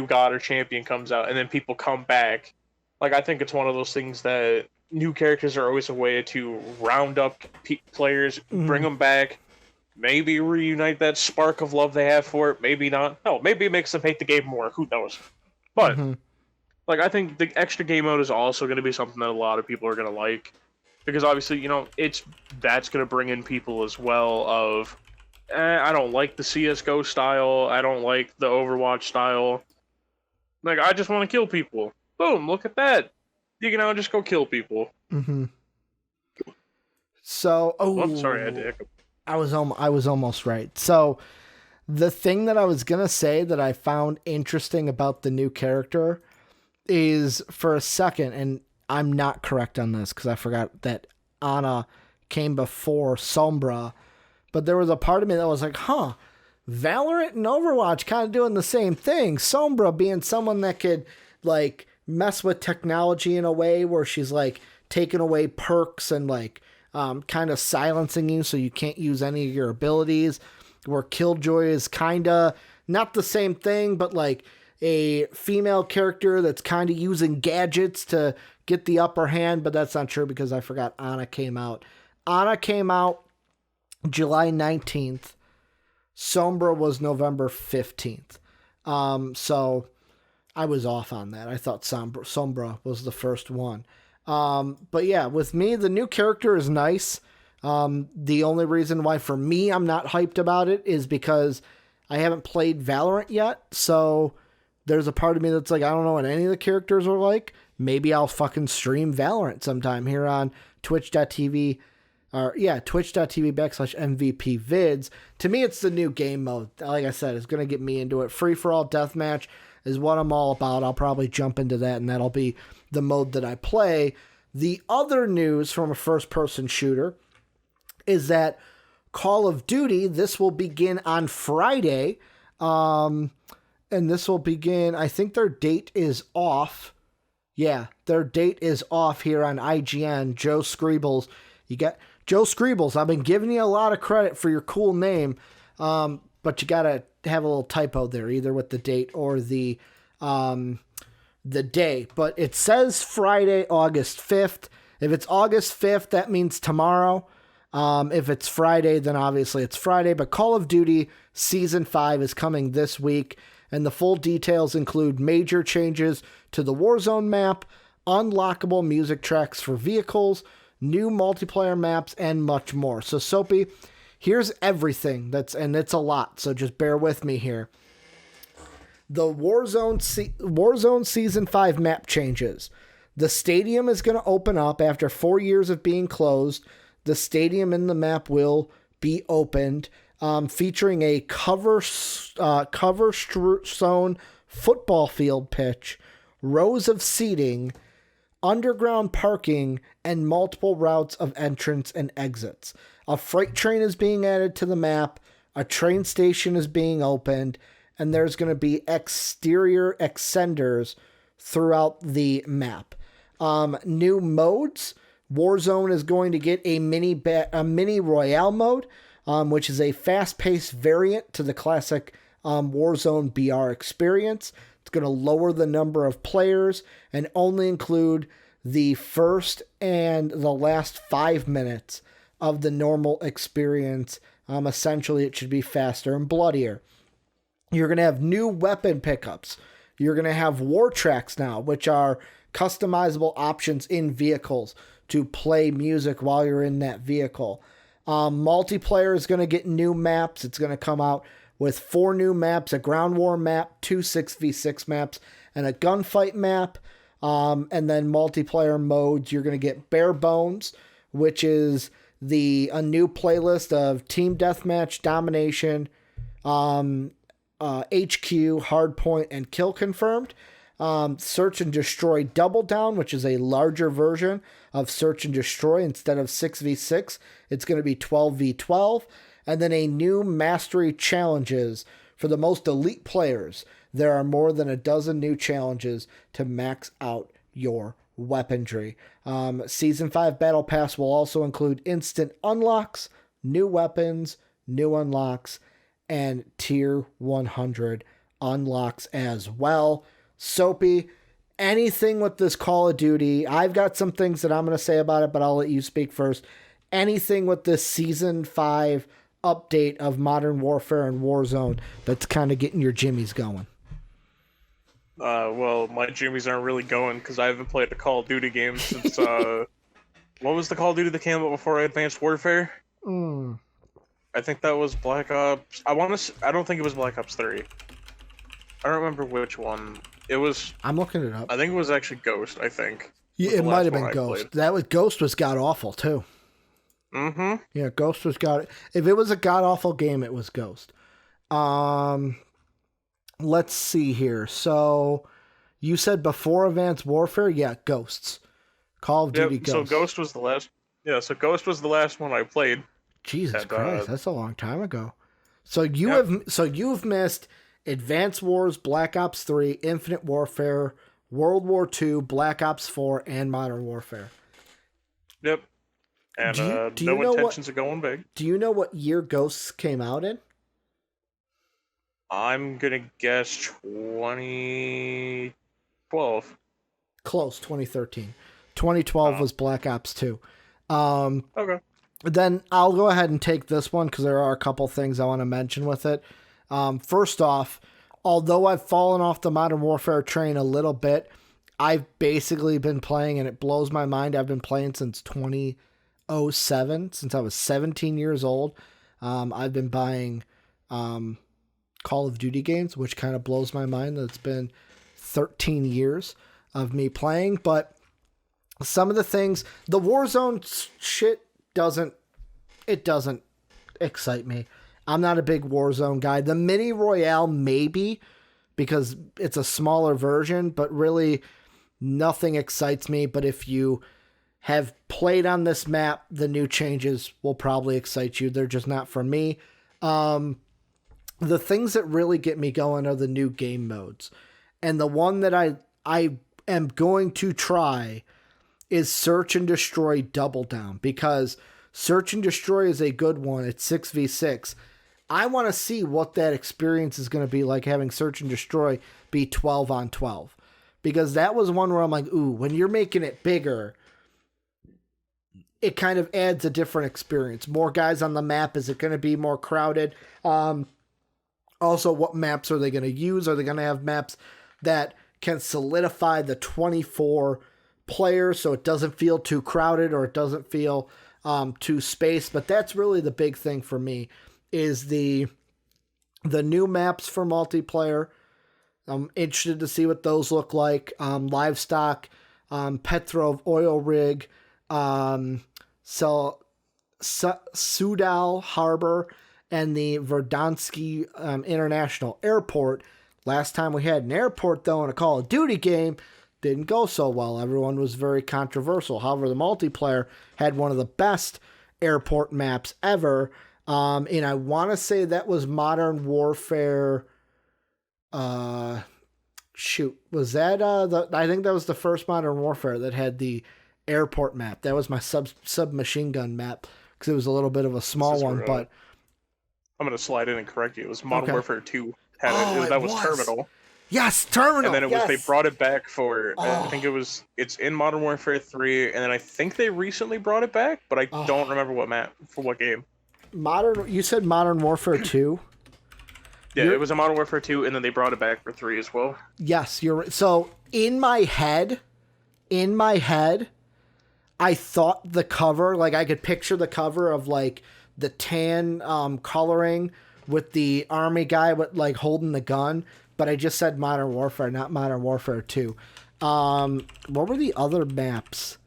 god or champion comes out, and then people come back. Like, I think it's one of those things that new characters are always a way to round up players, bring them back, maybe reunite that spark of love they have for it, maybe not. No, maybe it makes them hate the game more, who knows. But, like, I think the extra game mode is also going to be something that a lot of people are going to like. Because obviously, that's going to bring in people as well of, I don't like the CSGO style, I don't like the Overwatch style. Like, I just want to kill people. Boom, look at that. You can now just go kill people. Mm-hmm. So, sorry, I had to hiccup. I was almost right. So, the thing that I was going to say that I found interesting about the new character is, for a second, and I'm not correct on this because I forgot that Ana came before Sombra, but there was a part of me that was like, Valorant and Overwatch kind of doing the same thing. Sombra being someone that could, like, mess with technology in a way where she's, like, taking away perks and, like, kind of silencing you so you can't use any of your abilities, where Killjoy is kind of not the same thing, but, like, a female character that's kind of using gadgets to get the upper hand, but that's not true because I forgot Ana came out. Ana came out July 19th. Sombra was November 15th. So I was off on that. I thought Sombra was the first one. But yeah, with me, the new character is nice. The only reason why for me I'm not hyped about it is because I haven't played Valorant yet. So there's a part of me that's like, I don't know what any of the characters are like. Maybe I'll fucking stream Valorant sometime here on twitch.tv twitch.tv/MVP vids. To me, it's the new game mode. Like I said, it's going to get me into it. Free-for-all deathmatch is what I'm all about. I'll probably jump into that, and that'll be the mode that I play. The other news from a first-person shooter is that Call of Duty, this will begin on Friday, and this will begin, I think their date is off. Yeah, their date is off here on IGN. Joe Skrebels. You got Joe Skrebels. I've been giving you a lot of credit for your cool name, but you got to have a little typo there, either with the date or the day. But it says Friday, August 5th. If it's August 5th, that means tomorrow. If it's Friday, then obviously it's Friday. But Call of Duty Season 5 is coming this week, and the full details include major changes to the Warzone map, unlockable music tracks for vehicles, new multiplayer maps, and much more. So, Soapy, here's everything. And it's a lot, so just bear with me here. The Warzone Season 5 map changes. The stadium is going to open up after 4 years of being closed. The stadium in the map will be opened, featuring a cover-strewn football field pitch, rows of seating, underground parking, and multiple routes of entrance and exits. A freight train is being added to the map, a train station is being opened, and there's going to be exterior extenders throughout the map. New modes. Warzone is going to get a mini Royale mode, which is a fast-paced variant to the classic Warzone BR experience. It's going to lower the number of players and only include the first and the last 5 minutes of the normal experience. Essentially, it should be faster and bloodier. You're going to have new weapon pickups. You're going to have war tracks now, which are customizable options in vehicles to play music while you're in that vehicle. Multiplayer is going to get new maps. It's going to come out with 4 new maps, a ground war map, 2 6v6 maps, and a gunfight map. And then multiplayer modes, you're going to get Bare Bones, which is a new playlist of Team Deathmatch, Domination, HQ, Hardpoint, and Kill Confirmed. Search and Destroy Double Down, which is a larger version of Search and Destroy. Instead of 6v6, it's going to be 12v12. And then a new Mastery Challenges for the most elite players. There are more than a dozen new challenges to max out your weaponry. Season 5 Battle Pass will also include instant unlocks, new weapons, new unlocks, and Tier 100 unlocks as well. Soapy, anything with this Call of Duty, I've got some things that I'm going to say about it, but I'll let you speak first. Anything with this Season 5 update of Modern Warfare and Warzone that's kind of getting your jimmies going? Well, my jimmies aren't really going because I haven't played a Call of Duty game since, what was the Call of Duty that came out before Advanced Warfare? I think that was Black Ops. I don't think it was Black Ops 3. I don't remember which one. It was... I'm looking it up. I think it was actually Ghost, I think. Yeah, it might have been Ghost. Ghost was god-awful, too. Mm-hmm. Yeah, Ghost was if it was a god-awful game, it was Ghost. Let's see here. So, you said before Advanced Warfare? Yeah, Ghosts. Call of Duty Ghosts. So Ghost was the last... Yeah, so Ghost was the last one I played. Jesus Christ, that's a long time ago. So you've missed Advanced Wars, Black Ops 3, Infinite Warfare, World War II, Black Ops 4, and Modern Warfare. Yep. And no intentions of going big. Do you know what year Ghosts came out in? I'm gonna guess 2012. Close, 2013. 2012 was Black Ops 2. Okay. Then I'll go ahead and take this one because there are a couple things I want to mention with it. First off, although I've fallen off the Modern Warfare train a little bit, I've basically been playing, and it blows my mind. I've been playing since 2007, since I was 17 years old. I've been buying Call of Duty games, which kind of blows my mind that it's been 13 years of me playing. But some of the things, the Warzone shit doesn't excite me. I'm not a big Warzone guy. The Mini Royale maybe, because it's a smaller version, but really nothing excites me. But if you have played on this map, the new changes will probably excite you. They're just not for me. The things that really get me going are the new game modes. And the one that I am going to try is Search and Destroy Double Down, because Search and Destroy is a good one. It's 6v6. I want to see what that experience is going to be like having Search and Destroy be 12 on 12. Because that was one where I'm like, ooh, when you're making it bigger, it kind of adds a different experience. More guys on the map. Is it going to be more crowded? Also, what maps are they going to use? Are they going to have maps that can solidify the 24 players so it doesn't feel too crowded or it doesn't feel too spaced? But that's really the big thing for me, is the new maps for multiplayer. I'm interested to see what those look like. Livestock, Petrov Oil Rig, Sudal Harbor, and the Verdansk International Airport. Last time we had an airport, though, in a Call of Duty game, didn't go so well. Everyone was very controversial. However, the multiplayer had one of the best airport maps ever. And I want to say that was Modern Warfare. Was that I think that was the first Modern Warfare that had the airport map. That was my submachine gun map, because it was a little bit of a small one. But I'm going to slide in and correct you. It was Modern Warfare 2 had it. Oh, That was Terminal. Yes, Terminal. And then they brought it back for I think it's in Modern Warfare 3, and then I think they recently brought it back, but I don't remember what map for what game. You said Modern Warfare 2? Yeah, it was a Modern Warfare 2, and then they brought it back for 3 as well. Yes, you're right. So in my head, I thought the cover, like I could picture the cover of like the tan coloring with the army guy with like holding the gun, but I just said Modern Warfare, not Modern Warfare 2. What were the other maps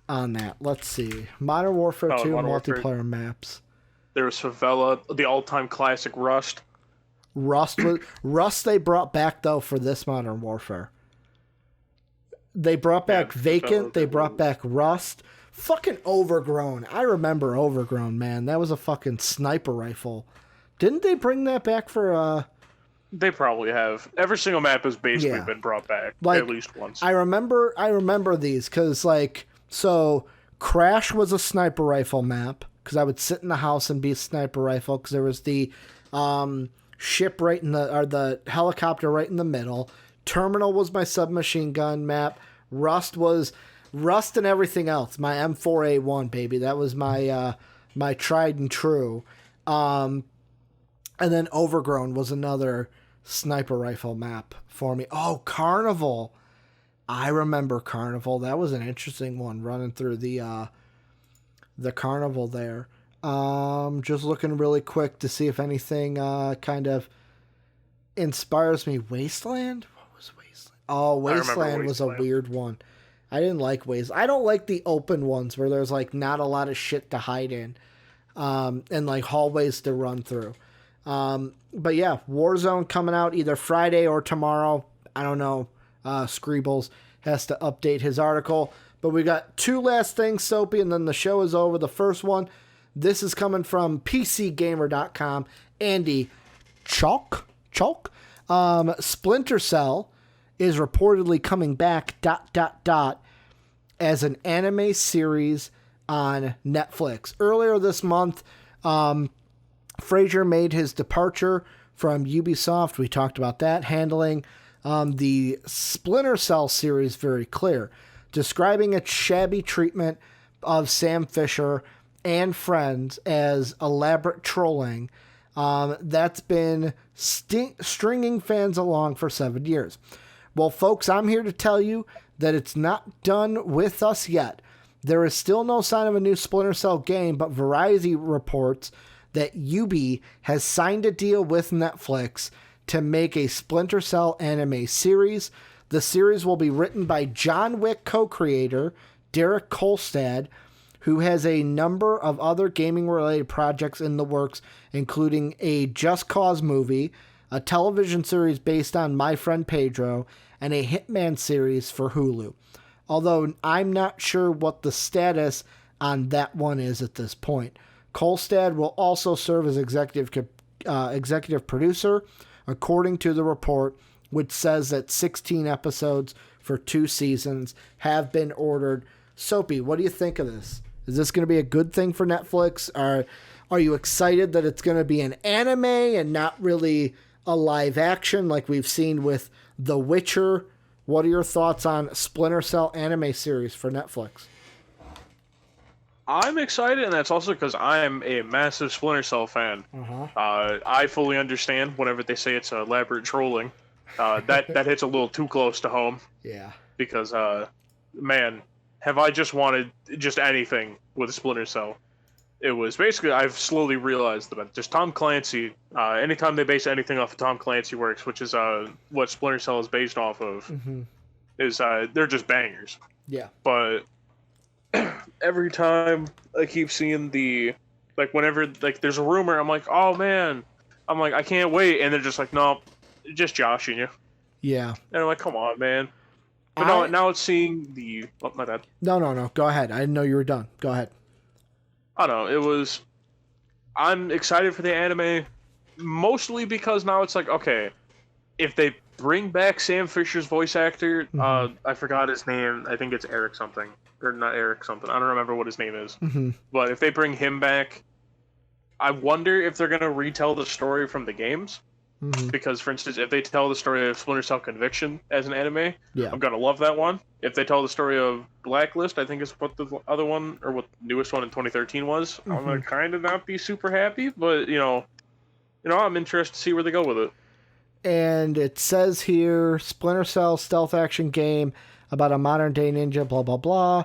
on that? Let's see. Modern Warfare 2 multiplayer maps. There was Favela, the all-time classic Rust. Rust they brought back though for this Modern Warfare. They brought back Vacant, they brought back Rust. Fucking Overgrown. I remember Overgrown, man. That was a fucking sniper rifle. Didn't they bring that back for They probably have. Every single map has basically been brought back at least once. I remember these because, like, so Crash was a sniper rifle map because I would sit in the house and be a sniper rifle because there was the ship right in the helicopter right in the middle. Terminal was my submachine gun map. Rust and everything else. My M4A1, baby. That was my my tried and true. And then Overgrown was another sniper rifle map for me. Oh, Carnival. I remember Carnival. That was an interesting one running through the Carnival there. Just looking really quick to see if anything kind of inspires me. Wasteland? What was Wasteland? Oh, Wasteland was a weird one. I didn't like Wasteland. I don't like the open ones where there's like not a lot of shit to hide in. And like hallways to run through. But yeah, Warzone coming out either Friday or tomorrow. I don't know. Skrebels has to update his article. But we got two last things, Soapy, and then the show is over. The first one, this is coming from PCGamer.com. Andy Chalk. Splinter Cell is reportedly coming back ... as an anime series on Netflix. Earlier this month, Fraser made his departure from Ubisoft. We talked about that, handling the Splinter Cell series very clear, describing its shabby treatment of Sam Fisher and friends as elaborate trolling. That's been stringing fans along for 7 years. Well, folks, I'm here to tell you that it's not done with us yet. There is still no sign of a new Splinter Cell game, but Variety reports that Ubi has signed a deal with Netflix to make a Splinter Cell anime series. The series will be written by John Wick co-creator Derek Kolstad, who has a number of other gaming-related projects in the works, including a Just Cause movie, a television series based on My Friend Pedro, and a Hitman series for Hulu. Although I'm not sure what the status on that one is at this point. Kolstad will also serve as executive producer, according to the report, which says that 16 episodes for 2 seasons have been ordered. Soapy, what do you think of this? Is this going to be a good thing for Netflix? Are you excited that it's going to be an anime and not really a live action like we've seen with The Witcher? What are your thoughts on Splinter Cell anime series for Netflix? I'm excited, and that's also because I'm a massive Splinter Cell fan. I fully understand whenever they say it's elaborate trolling. That hits a little too close to home. Yeah. Because, man, have I just wanted just anything with Splinter Cell. It was basically, I've slowly realized that just Tom Clancy, anytime they base anything off of Tom Clancy works, which is what Splinter Cell is based off of, is they're just bangers. Yeah. But every time I keep seeing whenever there's a rumor, I'm like, oh man, I can't wait, and they're just like, no, just joshing you. Yeah. And I'm like, come on, man. But now it's seeing the... Oh, my bad. No. Go ahead. I didn't know you were done. Go ahead. I don't know. I'm excited for the anime, mostly because now it's like, okay, if they bring back Sam Fisher's voice actor, I forgot his name. I think it's Eric something. Or not Eric something. I don't remember what his name is. But if they bring him back, I wonder if they're going to retell the story from the games. Because, for instance, if they tell the story of Splinter Cell Conviction as an anime, Yeah. I'm gonna love that one. If they tell the story of Blacklist, I think is what the other one, or what the newest one in 2013 was, I'm gonna kind of not be super happy, but, I'm interested to see where they go with it. And it says here, Splinter Cell stealth action game about a modern day ninja, blah, blah, blah.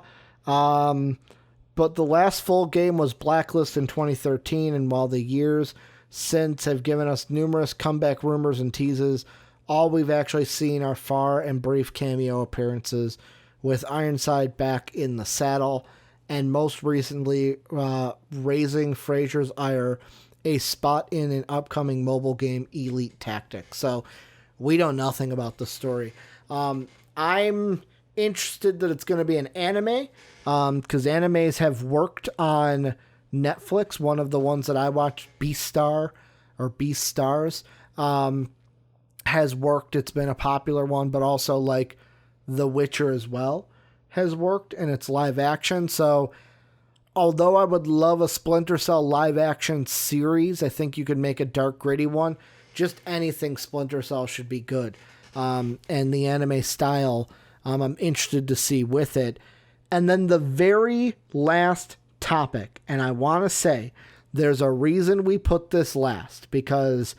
But the last full game was Blacklist in 2013, and while the years since have given us numerous comeback rumors and teases, all we've actually seen are far and brief cameo appearances, with Ironside back in the saddle, and most recently raising Fraser's ire, a spot in an upcoming mobile game, Elite Tactics. So we know nothing about the story. I'm interested that it's going to be an anime, because animes have worked on Netflix. One of the ones that I watched, Beastars, has worked. It's been a popular one, but also like The Witcher as well has worked, and it's live action. So although I would love a Splinter Cell live action series, I think you could make a dark, gritty one. Just anything Splinter Cell should be good. And the anime style, I'm interested to see with it. And then the very last topic, and I want to say there's a reason we put this last, because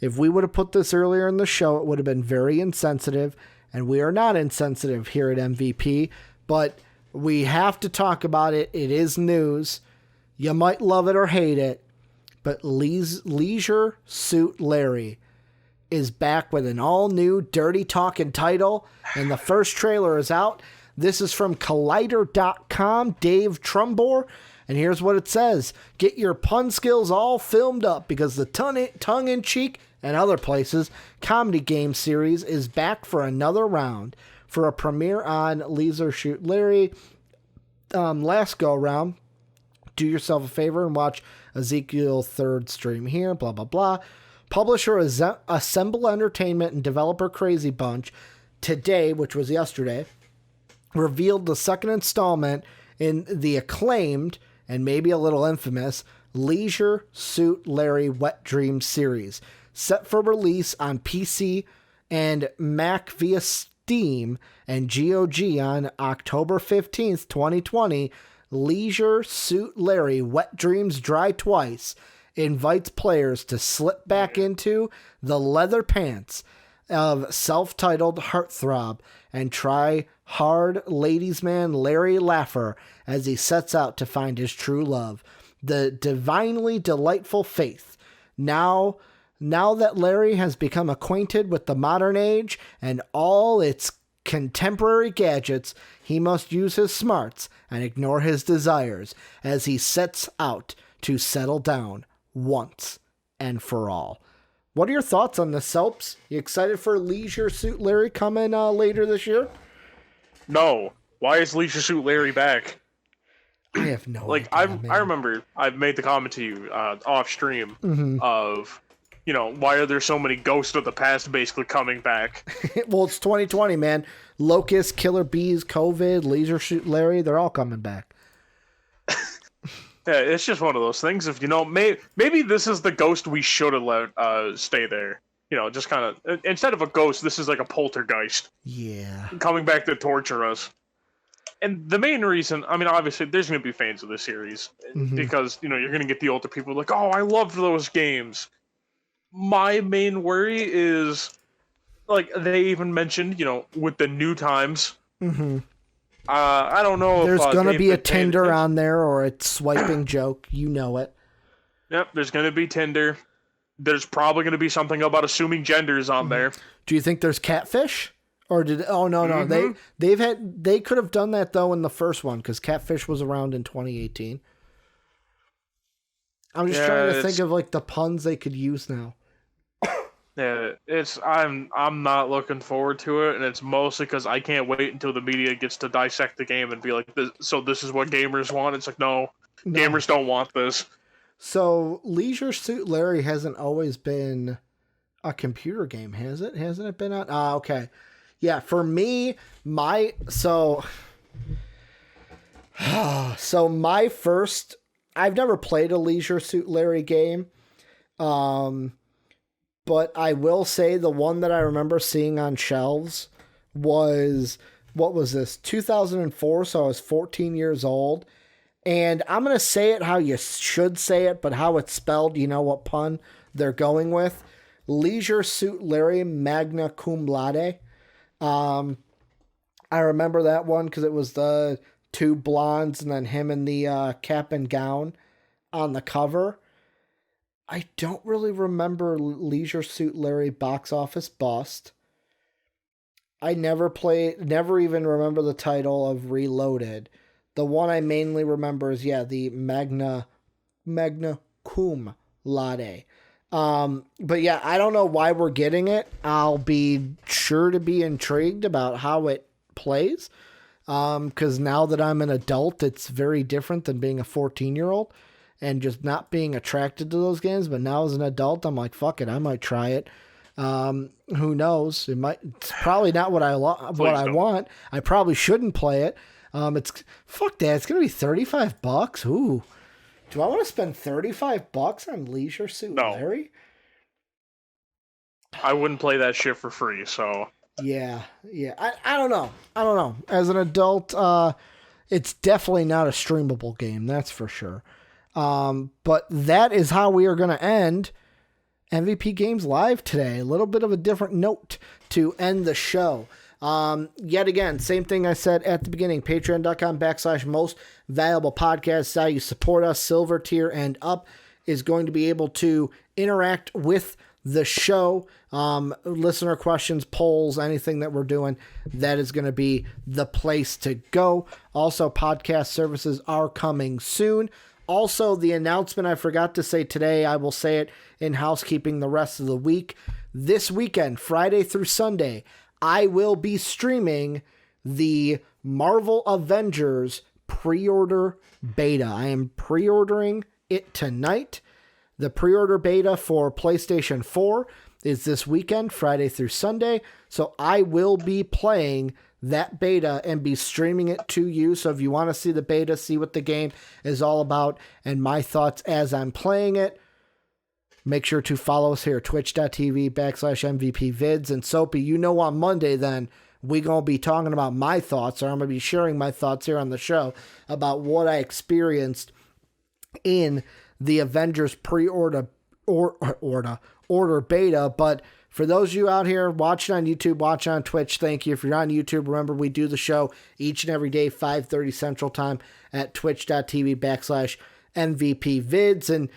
if we would have put this earlier in the show, it would have been very insensitive, and we are not insensitive here at MVP, but we have to talk about it. It is news. You might love it or hate it, but Leisure Suit Larry is back with an all-new Dirty-Talkin title, and the first trailer is out. This is from Collider.com, Dave Trumbone, and here's what it says. Get your pun skills all filmed up, because the tongue-in-cheek and other places comedy game series is back for another round. For a premiere on Leisure Suit Larry last go-around, do yourself a favor and watch Ezekiel's third stream here, blah, blah, blah. Publisher Assemble Entertainment and developer Crazy Bunch today, which was yesterday, revealed the second installment in the acclaimed and maybe a little infamous Leisure Suit Larry Wet Dreams series. Set for release on PC and Mac via Steam and GOG on October 15th, 2020, Leisure Suit Larry Wet Dreams Dry Twice invites players to slip back into the leather pants of self-titled heartthrob and try hard ladies man Larry Laffer as he sets out to find his true love, the divinely delightful Faith. Now that Larry has become acquainted with the modern age and all its contemporary gadgets, he must use his smarts and ignore his desires as he sets out to settle down once and for all. What are your thoughts on this, Soaps? You excited for Leisure Suit Larry coming later this year? No. Why is Leisure Suit Larry back? I have no idea, I remember I've made the comment to you off stream of, why are there so many ghosts of the past basically coming back? Well, it's 2020, man. Locust, Killer Bees, COVID, Leisure Suit Larry, they're all coming back. Yeah, it's just one of those things. If maybe this is the ghost we should have let stay there. Just kind of, instead of a ghost, this is like a poltergeist. Yeah. Coming back to torture us. And the main reason, obviously, there's going to be fans of this series because you're going to get the older people like, oh, I loved those games. My main worry is, like they even mentioned, with the new times. I don't know there's if going to be a Tinder on there or a swiping joke. You know it. Yep, there's going to be Tinder. There's probably going to be something about assuming genders on there. Do you think there's catfish? Or no. They could have done that though in the first one because catfish was around in 2018. I'm just trying to think of like the puns they could use now. Yeah, I'm not looking forward to it, and it's mostly because I can't wait until the media gets to dissect the game and be like, this is what gamers want. It's like, no, gamers don't want this. So Leisure Suit Larry hasn't always been a computer game, has it? Hasn't it been on? Okay. Yeah, for me, so my first, I've never played a Leisure Suit Larry game. but I will say the one that I remember seeing on shelves was, what was this, 2004, so I was 14 years old. And I'm going to say it how you should say it, but how it's spelled, you know what pun they're going with. Leisure Suit Larry Magna Cum Laude. I remember that one because it was the two blondes and then him in the cap and gown on the cover. I don't really remember Leisure Suit Larry Box Office Bust. I never even remember the title of Reloaded. The one I mainly remember is, the Magna Cum Laude. But yeah, I don't know why we're getting it. I'll be sure to be intrigued about how it plays. Because now that I'm an adult, it's very different than being a 14-year-old and just not being attracted to those games. But now as an adult, I'm like, fuck it, I might try it. Who knows? It's probably not what I want. I probably shouldn't play it. Fuck that. It's going to be $35. Ooh. Do I want to spend $35 on Leisure Suit Larry? I wouldn't play that shit for free, so. Yeah. I don't know. As an adult, it's definitely not a streamable game, that's for sure. But that is how we are going to end MVP Games Live today. A little bit of a different note to end the show. Yet again, same thing I said at the beginning, patreon.com/most valuable podcasts. How you support us, silver tier and up, is going to be able to interact with the show. Listener questions, polls, anything that we're doing, that is going to be the place to go. Also, podcast services are coming soon. Also, the announcement I forgot to say today, I will say it in housekeeping the rest of the week. This weekend, Friday through Sunday, I will be streaming the Marvel Avengers pre-order beta. I am pre-ordering it tonight. The pre-order beta for PlayStation 4 is this weekend, Friday through Sunday. So I will be playing that beta and be streaming it to you. So if you want to see the beta, see what the game is all about, and my thoughts as I'm playing it, make sure to follow us here, twitch.tv/MVPvids. And Soapy, you know, on Monday then, we're going to be talking about my thoughts, or I'm going to be sharing my thoughts here on the show about what I experienced in the Avengers pre-order order beta. But for those of you out here watching on YouTube, watching on Twitch, thank you. If you're on YouTube, remember we do the show each and every day, 5:30 Central Time at twitch.tv/MVPvids. And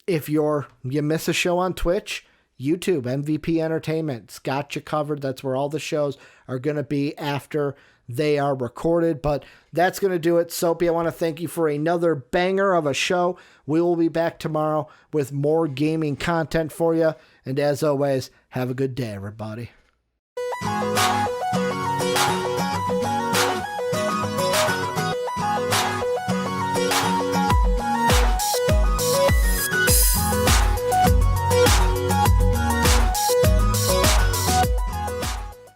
if you miss a show on Twitch, YouTube, MVP Entertainment, it's got you covered. That's where all the shows are going to be after they are recorded. But that's going to do it. Soapy, I want to thank you for another banger of a show. We will be back tomorrow with more gaming content for you. And as always, have a good day, everybody.